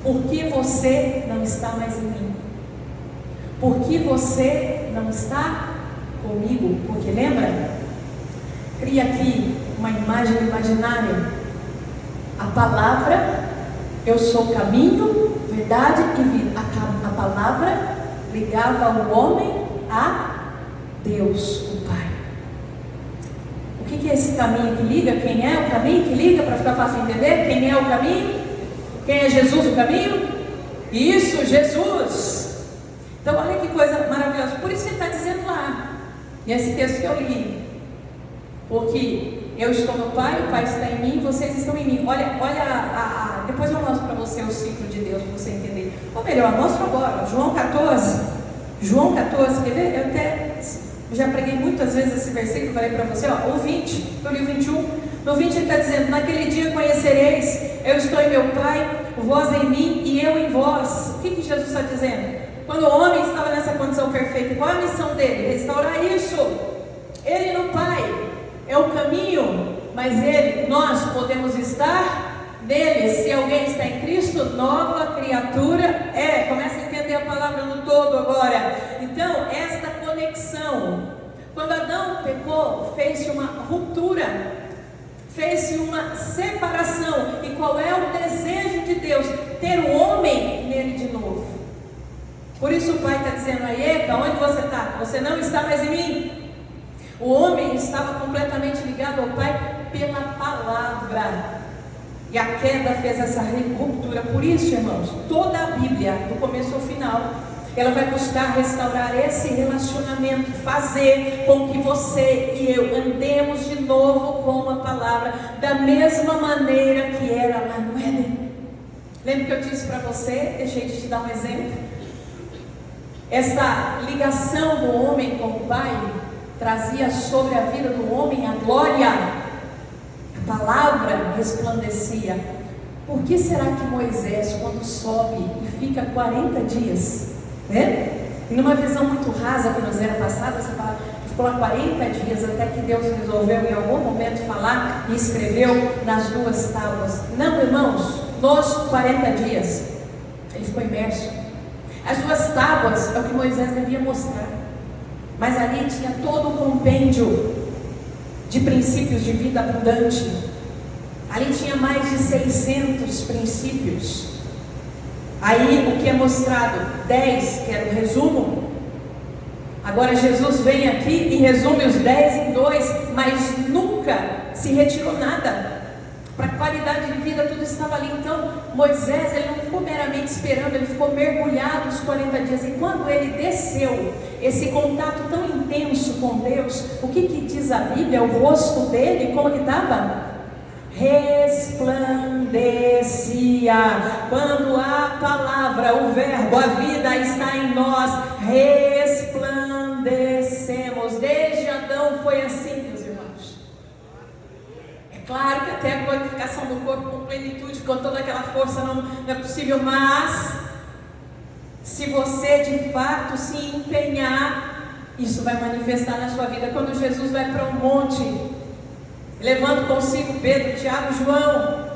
por que você não está mais em mim? Por que você não está comigo? Porque lembra? Cria aqui uma imagem imaginária. A palavra, eu sou o caminho, verdade e vida. A palavra ligava o homem a Deus, o Pai. O que é esse caminho que liga? Quem é o caminho que liga, para ficar fácil de entender? Quem é o caminho? Quem é Jesus o caminho? Isso, Jesus. Então olha que coisa maravilhosa. Por isso que ele está dizendo lá, nesse texto que eu li, porque eu estou no Pai, o Pai está em mim, vocês estão em mim. Olha, depois eu mostro para você o ciclo de Deus, para você entender. Ou melhor, mostro agora, João 14, quer ver? Eu já preguei muitas vezes esse versículo, eu falei para você, o 20, eu li o 21. No 20 ele está dizendo: naquele dia conhecereis, eu estou em meu Pai, vós em mim e eu em vós. O que Jesus está dizendo? Quando o homem estava nessa condição perfeita, qual é a missão dele? Restaurar isso. Ele no Pai é o caminho, mas nós podemos estar nele. Se alguém está em Cristo, nova criatura é. Começa a entender a palavra no todo agora. Então, esta conexão, quando Adão pecou, fez-se uma ruptura, fez-se uma separação. E qual é o desejo de Deus? Ter o homem nele de novo. Por isso o Pai está dizendo: aieka, onde você está? Você não está mais em mim. O homem estava completamente ligado ao Pai pela palavra. E a queda fez essa ruptura. Por isso, irmãos, toda a Bíblia, do começo ao final, ela vai buscar restaurar esse relacionamento, fazer com que você e eu andemos de novo com a palavra, da mesma maneira que era lá no Éden. Lembra que eu disse para você, deixei de te dar um exemplo? Essa ligação do homem com o Pai trazia sobre a vida do homem a glória. A palavra resplandecia. Por que será que Moisés, quando sobe e fica 40 dias, né? E numa visão muito rasa que nos era passada, você fala, ficou lá 40 dias até que Deus resolveu em algum momento falar e escreveu nas 2 tábuas. Não, irmãos, nos 40 dias ele ficou imerso. As 2 tábuas é o que Moisés devia mostrar, mas ali tinha todo o compêndio de princípios de vida abundante. Ali tinha mais de 600 princípios. Aí o que é mostrado? 10, que era o resumo. Agora Jesus vem aqui e resume os 10 em 2, mas nunca se retirou nada. Para qualidade de vida tudo estava ali. Então Moisés, ele não ficou meramente esperando, ele ficou mergulhado os 40 dias. E quando ele desceu, esse contato tão intenso com Deus, o que diz a Bíblia? O rosto dele, como que estava? Resplandecia. Quando a palavra, o verbo, a vida está em nós, resplandecemos. Desde Adão foi assim, meus irmãos. É claro que até a glorificação do corpo com plenitude, com toda aquela força, não é possível, mas se você de fato se empenhar, isso vai manifestar na sua vida. Quando Jesus vai para um monte, levando consigo Pedro, Tiago, João,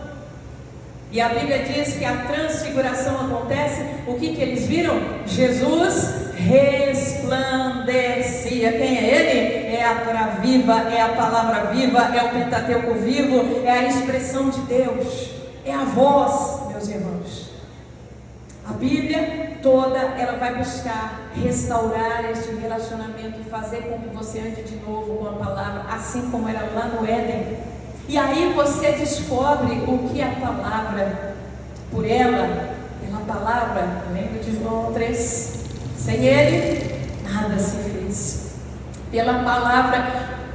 e a Bíblia diz que a transfiguração acontece, o que eles viram? Jesus resplandecia. Quem é Ele? É a Torá viva, é a palavra viva, é o Pentateuco vivo, é a expressão de Deus, é a voz, meus irmãos. A Bíblia toda, ela vai buscar restaurar este relacionamento e fazer com que você ande de novo com a palavra, assim como era lá no Éden. E aí você descobre o que a palavra, por ela, pela palavra, lembra de João 3? Sem ele, nada se fez. Pela palavra,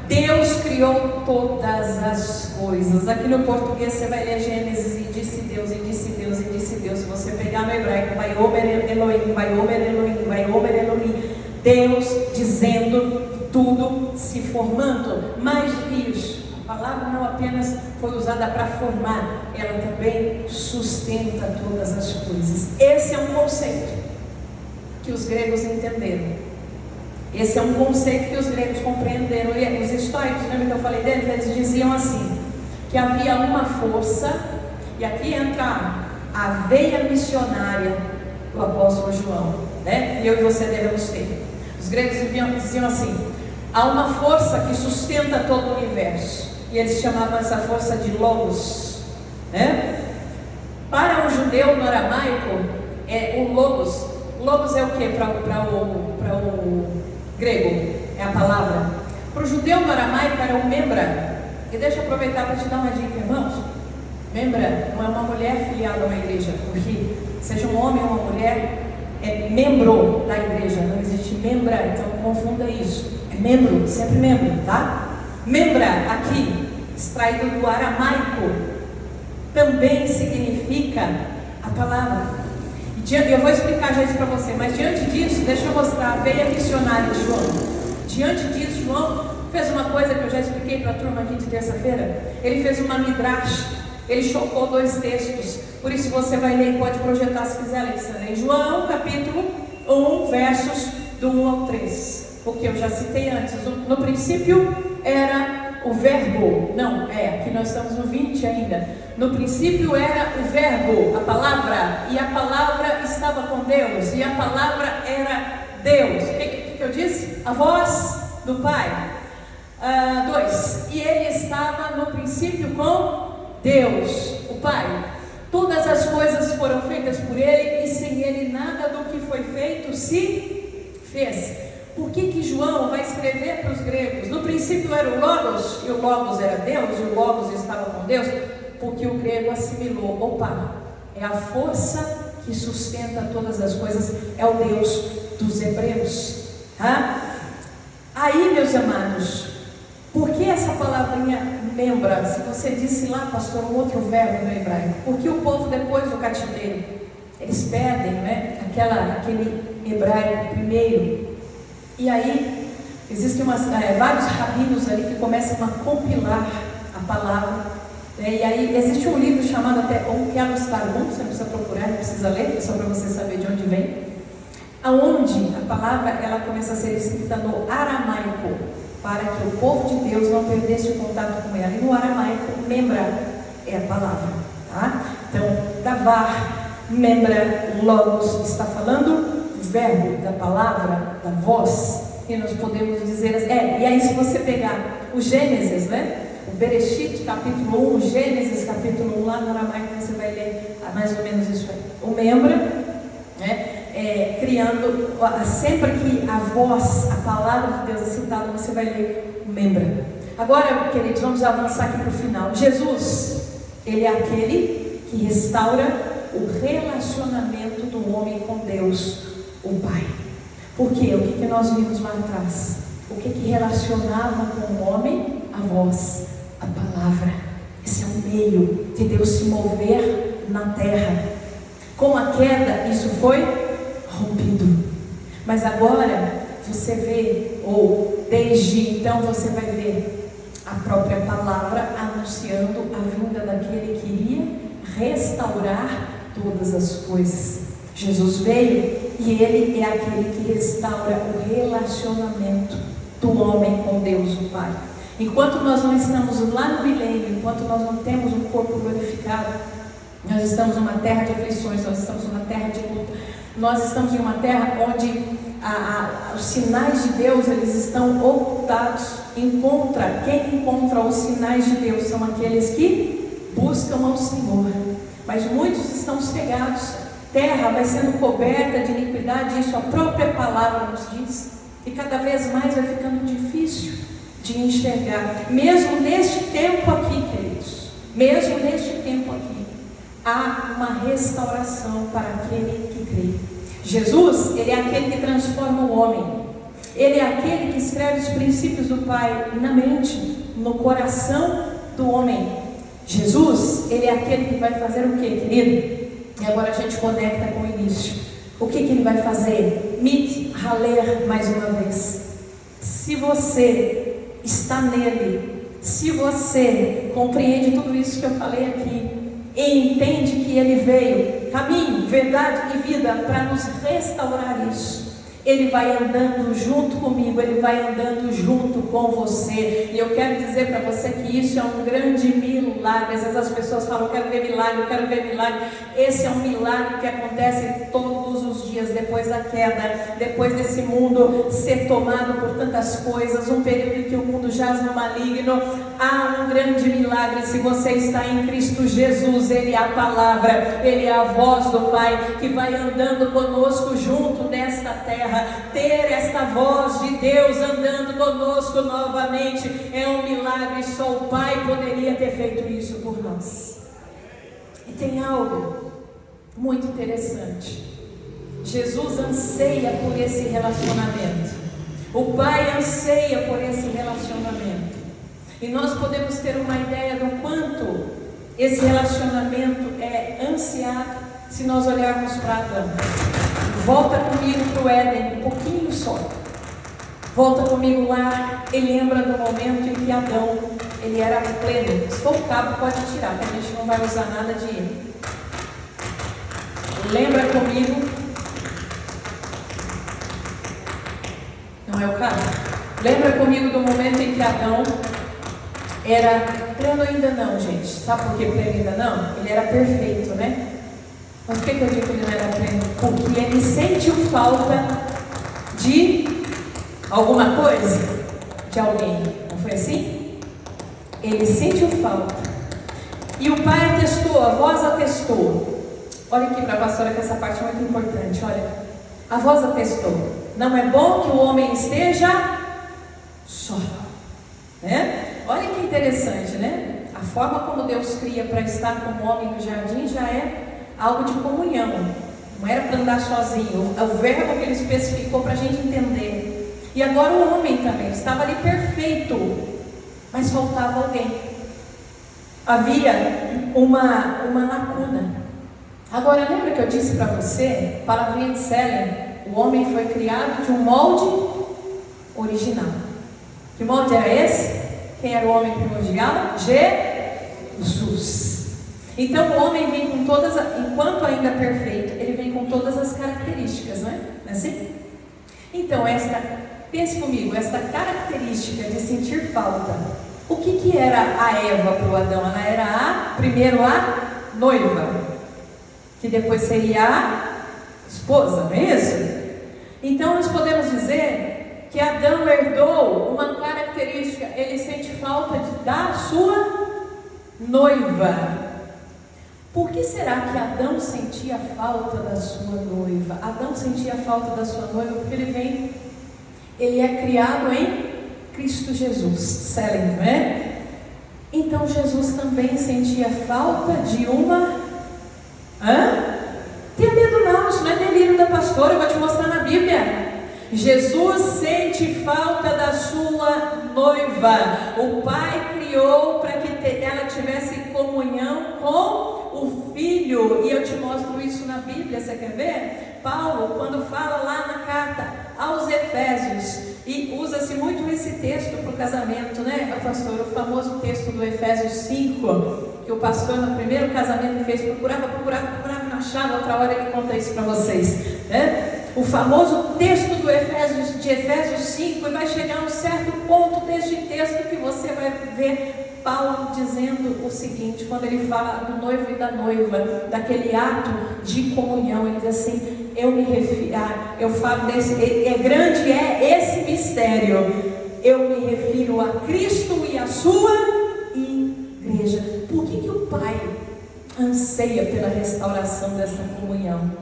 Deus criou todas as coisas. Aqui no português você vai ler Gênesis e disse Deus, e disse Deus, e disse Deus. Se você pegar no hebraico, vai Omer Elohim, vai Omer Elohim, vai Omer Elohim. Deus dizendo, tudo se formando. Mais do que isso, a palavra não apenas foi usada para formar, ela também sustenta todas as coisas. Esse é um conceito que os gregos entenderam. Esse é um conceito que os gregos compreenderam. E os estoicos, lembra que eu falei deles? Eles diziam assim, que havia uma força, e aqui entra a veia missionária do apóstolo João, né? E eu e você devemos ter. Os gregos diziam assim, há uma força que sustenta todo o universo, e eles chamavam essa força de Logos, né? Para o judeu no aramaico, o Logos. Logos é o que para o grego? É a palavra. Para o judeu no aramaico era o membra. E deixa eu aproveitar para te dar uma dica, irmãos. Membra não é uma mulher filiada a uma igreja, porque seja um homem ou uma mulher, é membro da igreja, não existe membra, então não confunda isso. É membro, sempre membro, tá? Membra aqui, extraído do aramaico, também significa a palavra. Eu vou explicar já isso para você, mas diante disso, deixa eu mostrar a veia missionária de João. Diante disso, João fez uma coisa que eu já expliquei para a turma aqui de terça-feira. Ele fez uma midrash, ele chocou 2 textos. Por isso você vai ler e pode projetar se quiser, Alexandre. Em João, capítulo 1, versos do 1 ao 3. O que eu já citei antes. No princípio era o verbo. Não, aqui nós estamos no 20 ainda. No princípio era o verbo, a palavra, e a palavra estava com Deus, e a palavra era Deus. O que eu disse? A voz do Pai. 2. E ele estava no princípio com Deus, o Pai. Todas as coisas foram feitas por ele, e sem ele nada do que foi feito se fez. Por que João vai escrever para os gregos? No princípio era o Logos, e o Logos era Deus, e o Logos estava com Deus. Porque o grego assimilou, é a força que sustenta todas as coisas, é o Deus dos hebreus. Aí, meus amados, por que essa palavrinha membra? Se você disse lá, pastor, um outro verbo no hebraico. Porque o povo depois do cativeiro, eles perdem, né, aquele hebraico primeiro. E aí, existem vários rabinos ali que começam a compilar a palavra. E aí existe um livro chamado até Onkelos Targum, você não precisa procurar, não precisa ler, só para você saber de onde vem. Aonde a palavra ela começa a ser escrita no aramaico, para que o povo de Deus não perdesse o contato com ela. E no aramaico, membra é a palavra, tá? Então, davar, membra, logos, está falando do verbo, da palavra, da voz. E nós podemos dizer assim, e aí se você pegar o Gênesis, né? O Bereshit, capítulo 1, Gênesis, capítulo no aramaico você vai ler mais ou menos isso aí. O membra, né? Criando, sempre que a voz, a palavra de Deus é citada, você vai ler o membra. Agora, queridos, vamos avançar aqui para o final. Jesus, Ele é aquele que restaura o relacionamento do homem com Deus, o Pai. Por quê? O que nós vimos lá atrás? O que relacionava com o homem? A voz, a palavra. Esse é o meio de Deus se mover na terra. Com a queda, isso foi rompido. Mas agora, você vê, ou desde então você vai ver a própria palavra anunciando a vinda daquele que iria restaurar todas as coisas. Jesus veio e Ele é aquele que restaura o relacionamento do homem com Deus, o Pai. Enquanto nós não estamos lá no milênio, enquanto nós não temos um corpo glorificado, nós estamos numa terra de aflições, nós estamos numa terra de luta, nós estamos em uma terra onde os sinais de Deus, eles estão ocultados. Quem encontra os sinais de Deus são aqueles que buscam ao Senhor, mas muitos estão cegados. Terra vai sendo coberta de iniquidade, isso a própria palavra nos diz, e cada vez mais vai ficando difícil de enxergar. Mesmo neste tempo aqui, queridos, mesmo neste tempo aqui, há uma restauração para aquele que crê. Jesus, Ele é aquele que transforma o homem. Ele é aquele que escreve os princípios do Pai na mente, no coração do homem. Jesus, Ele é aquele que vai fazer o que, querido? E agora a gente conecta com o início. O que Ele vai fazer? Mit haler mais uma vez. Se você está nele, se você compreende tudo isso que eu falei aqui, e entende que Ele veio, caminho, verdade e vida, para nos restaurar isso, Ele vai andando junto comigo, Ele vai andando junto com você. E eu quero dizer para você que isso é um grande milagre. Às vezes as pessoas falam, eu quero ver milagre, eu quero ver milagre. Esse é um milagre que acontece todos os dias depois da queda, depois desse mundo ser tomado por tantas coisas, um período em que o mundo jaz no maligno. Há um grande milagre. Se você está em Cristo Jesus, Ele é a palavra, Ele é a voz do Pai que vai andando conosco junto nesta terra. Ter esta voz de Deus andando conosco novamente é um milagre. Só o Pai poderia ter feito isso por nós. E tem algo muito interessante. Jesus anseia por esse relacionamento. O Pai anseia por esse relacionamento. E nós podemos ter uma ideia do quanto esse relacionamento é ansiado se nós olharmos para Adão. Volta comigo para o Éden, um pouquinho só. Volta comigo lá e lembra do momento em que Adão, ele era pleno. Se for o cabo, pode tirar, porque a gente não vai usar nada de ele. Lembra comigo. Não é o cabo? Lembra comigo do momento em que Adão era pleno ainda não, gente. Sabe por que pleno ainda não? Ele era perfeito, né? Mas por que eu digo que ele não era pleno? Porque ele sentiu falta de alguma coisa, de alguém. Não foi assim? Ele sentiu falta. E o Pai atestou, a voz atestou. Olha aqui para a pastora, que essa parte é muito importante. Olha, a voz atestou. Não é bom que o homem esteja só. Né? Olha que interessante, né? A forma como Deus cria para estar com o homem no jardim já é algo de comunhão, não era para andar sozinho. O verbo que Ele especificou para a gente entender. E agora o homem também estava ali perfeito, mas faltava alguém. Havia uma lacuna. Agora lembra que eu disse para você, palavrinha de Selen, o homem foi criado de um molde original. Que molde era esse? Quem era o homem primordial? Jesus. Então o homem vem com todas, enquanto ainda perfeito, ele vem com todas as características, não é assim? Então pense comigo, esta característica de sentir falta, o que era a Eva para o Adão? Ela era primeiro a noiva, que depois seria a esposa, não é isso? Então nós podemos dizer que Adão herdou uma característica, ele sente falta da sua noiva. Por que será que Adão sentia falta da sua noiva? Adão sentia falta da sua noiva porque ele é criado em Cristo Jesus, Selem, não é? Então Jesus também sentia falta de uma... Tenha medo não, isso não é delírio da pastora, eu vou te mostrar na Bíblia. Jesus sente falta da sua noiva. O Pai criou para que ela tivesse comunhão com o Filho, e eu te mostro isso na Bíblia, você quer ver? Paulo, quando fala lá na carta aos Efésios, e usa-se muito esse texto para o casamento, né, pastor? O famoso texto do Efésios 5, que o pastor no primeiro casamento fez, procurava, não achava, outra hora ele conta isso para vocês, né? O famoso texto de Efésios 5, e vai chegar a um certo ponto deste texto que você vai ver Paulo dizendo o seguinte, quando ele fala do noivo e da noiva, daquele ato de comunhão, ele diz assim, eu falo desse, grande é esse mistério, eu me refiro a Cristo e a sua igreja. Por que o Pai anseia pela restauração dessa comunhão?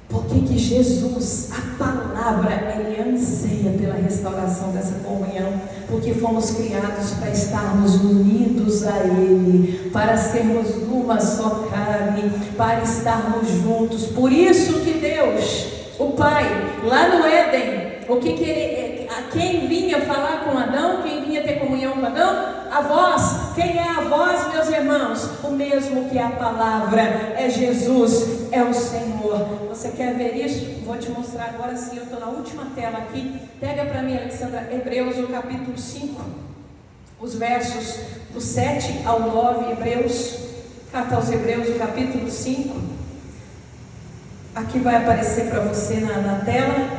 Porque Jesus, a palavra, ele anseia pela restauração dessa comunhão, porque fomos criados para estarmos unidos a Ele, para sermos uma só carne, para estarmos juntos. Por isso que Deus, o Pai, lá no Éden, quem vinha falar com Adão, quem vinha ter comunhão com Adão? A voz. Quem é a voz, meus irmãos? O mesmo que a palavra, é Jesus, é o Senhor. Você quer ver isso? Vou te mostrar agora sim, eu estou na última tela aqui. Pega para mim, Alexandra, Hebreus, o capítulo 5, os versos do 7 ao 9, Hebreus, carta aos Hebreus, o capítulo 5. Aqui vai aparecer para você na tela.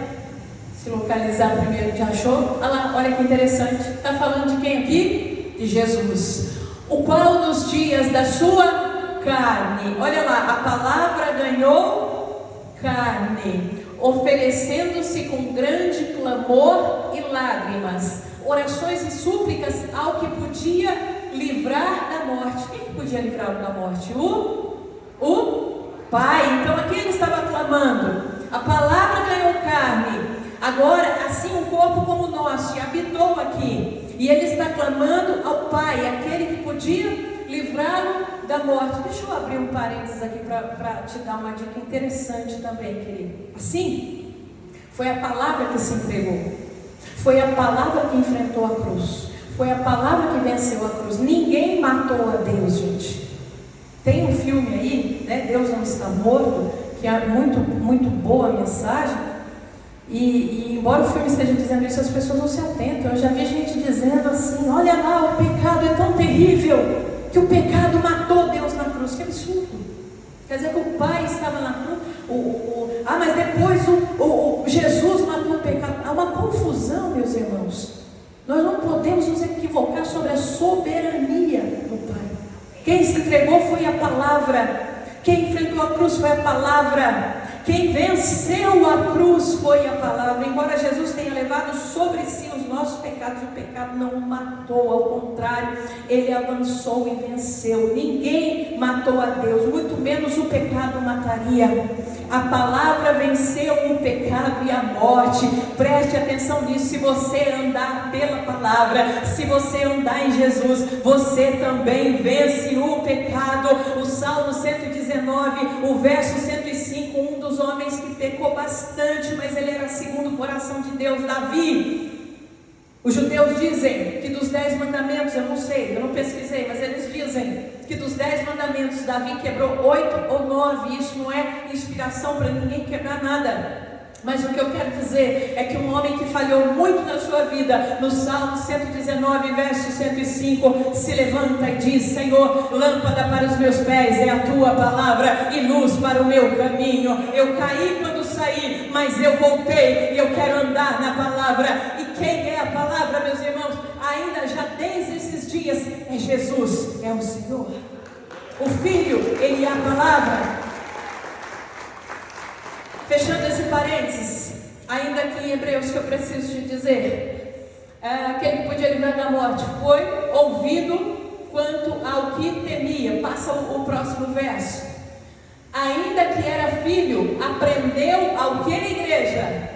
Se localizar primeiro, já achou? Olha lá, olha que interessante. Está falando de quem aqui? De Jesus. O qual nos dias da sua carne, olha lá, a palavra ganhou carne, oferecendo-se com grande clamor e lágrimas, orações e súplicas ao que podia livrar da morte. Quem podia livrar da morte? O Pai. Então aqui ele estava clamando. A palavra ganhou carne. Agora, assim um corpo como o nosso, habitou aqui, e ele está clamando ao Pai, aquele que podia livrá-lo da morte. Deixa eu abrir um parênteses aqui para te dar uma dica interessante também, querido. Assim, foi a palavra que se entregou, foi a palavra que enfrentou a cruz, foi a palavra que venceu a cruz. Ninguém matou a Deus, gente. Tem um filme aí, né, Deus Não Está Morto, que é muito, muito boa a mensagem. E embora o filme esteja dizendo isso, as pessoas não se atentam. Eu já vi gente dizendo assim, olha lá, o pecado é tão terrível, que o pecado matou Deus na cruz. Que absurdo. Quer dizer que o Pai estava na cruz, mas depois Jesus matou o pecado. Há uma confusão, meus irmãos. Nós não podemos nos equivocar sobre a soberania do Pai. Quem se entregou foi a palavra, quem enfrentou a cruz foi a palavra, quem venceu a cruz foi a palavra. Embora Jesus tenha levado sobre si os nossos pecados, o pecado não o matou, ao contrário, ele avançou e venceu. Ninguém matou a Deus, muito menos o pecado mataria. A palavra venceu o pecado e a morte. Preste atenção nisso. Se você andar pela palavra, se você andar em Jesus, você também vence o pecado. O Salmo 119, o verso 105, um dos homens que pecou bastante, mas ele era segundo o coração de Deus, Davi. Os judeus dizem que dos 10 mandamentos, eu não sei, eu não pesquisei, mas eles dizem que dos 10 mandamentos Davi quebrou 8 ou 9. Isso não é inspiração para ninguém quebrar nada. Mas o que eu quero dizer é que um homem que falhou muito na sua vida, no Salmo 119, verso 105, se levanta e diz: Senhor, lâmpada para os meus pés é a tua palavra e luz para o meu caminho. Eu caí quando saí, mas eu voltei e eu quero andar na palavra. E quem é a palavra, meus irmãos? Ainda já desde esses dias é Jesus, é o Senhor. O Filho, ele é a palavra. Fechando esse parênteses, ainda aqui em Hebreus, que eu preciso te dizer, aquele que podia livrar da morte foi ouvido quanto ao que temia. Passa o próximo verso. Ainda que era filho, aprendeu ao que na igreja?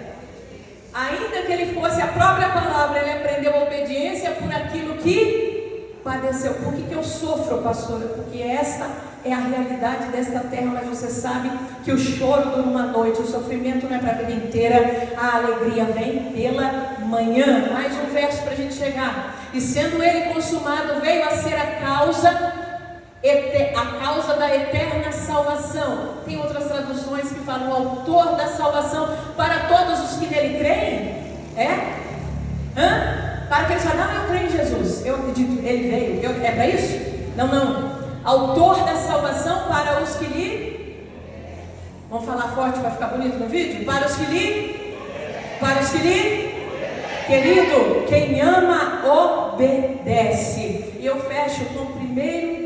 Ainda que ele fosse a própria palavra, ele aprendeu a obediência por aquilo que padeceu. Por que eu sofro, pastora? Porque esta é a realidade desta terra, mas você sabe que o choro dura uma noite, o sofrimento não é para a vida inteira, a alegria vem pela manhã. Mais um verso para a gente chegar. E sendo ele consumado, veio a ser a causa da eterna salvação. Tem outras traduções que falam o autor da salvação para todos os que nele creem. Para que eles falem, não, eu creio em Jesus, eu acredito, ele veio, é para isso? Não. Autor da salvação para os que lhe... Vamos falar forte para ficar bonito no vídeo? Para os que lhe... Querido, quem ama, obedece. E eu fecho com a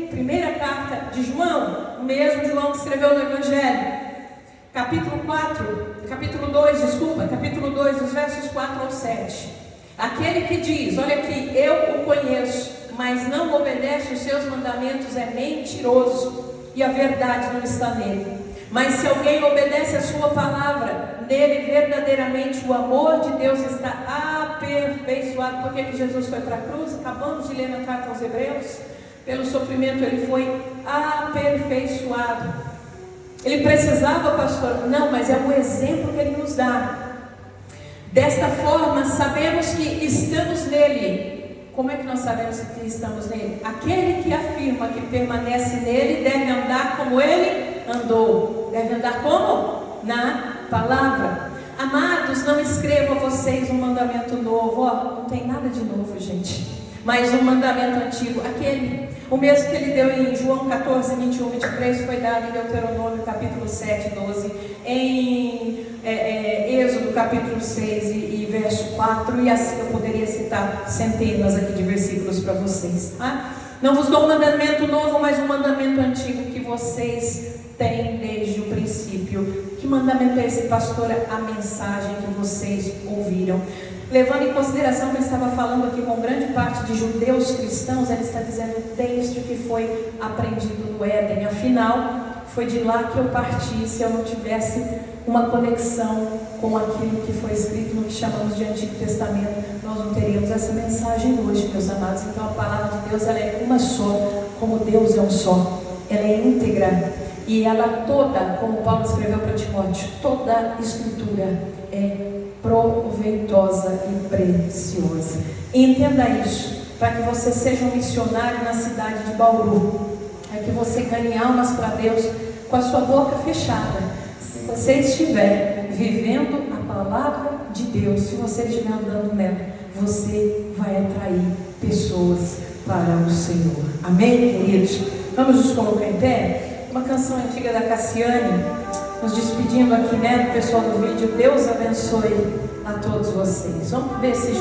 primeira carta de João, o mesmo João que escreveu no Evangelho. Capítulo 2, os versos 4 ao 7. Aquele que diz, olha aqui, eu o conheço, mas não obedece os seus mandamentos é mentiroso, e a verdade não está nele. Mas se alguém obedece a sua palavra, nele verdadeiramente o amor de Deus está aperfeiçoado. Por que Jesus foi para a cruz? Acabamos de ler na carta aos Hebreus. Pelo sofrimento ele foi aperfeiçoado. Ele precisava, pastor? Não, mas é o exemplo que ele nos dá. Desta forma, sabemos que estamos nele. Como é que nós sabemos que estamos nele? Aquele que afirma que permanece nele deve andar como ele andou. Deve andar como? Na palavra. Amados, não escrevo a vocês um mandamento novo. Não tem nada de novo, gente. Mas um mandamento antigo. O mesmo que ele deu em João 14, 21, 23, foi dado em Deuteronômio capítulo 7, 12, em Êxodo capítulo 6 e verso 4, e assim eu poderia citar centenas aqui de versículos para vocês. Não vos dou um mandamento novo, mas um mandamento antigo que vocês têm desde o princípio. Que mandamento é esse, pastora? A mensagem que vocês ouviram. Levando em consideração que ele estava falando aqui com grande parte de judeus cristãos, ele está dizendo desde o que foi aprendido no Éden. Afinal, foi de lá que eu parti. Se eu não tivesse uma conexão com aquilo que foi escrito no que chamamos de Antigo Testamento, nós não teríamos essa mensagem hoje, meus amados. Então a palavra de Deus, ela é uma só, como Deus é um só. Ela é íntegra e ela toda, como Paulo escreveu para Timóteo, toda a escritura é proveitosa e preciosa. Entenda isso, para que você seja um missionário na cidade de Bauru, é que você ganhe almas para Deus com a sua boca fechada. Se você estiver vivendo a palavra de Deus, se você estiver andando nela, você vai atrair pessoas para o Senhor. Amém, queridos? Vamos nos colocar em pé? Uma canção antiga da Cassiane, nos despedindo aqui, do pessoal do vídeo. Deus abençoe a todos vocês. Vamos ver se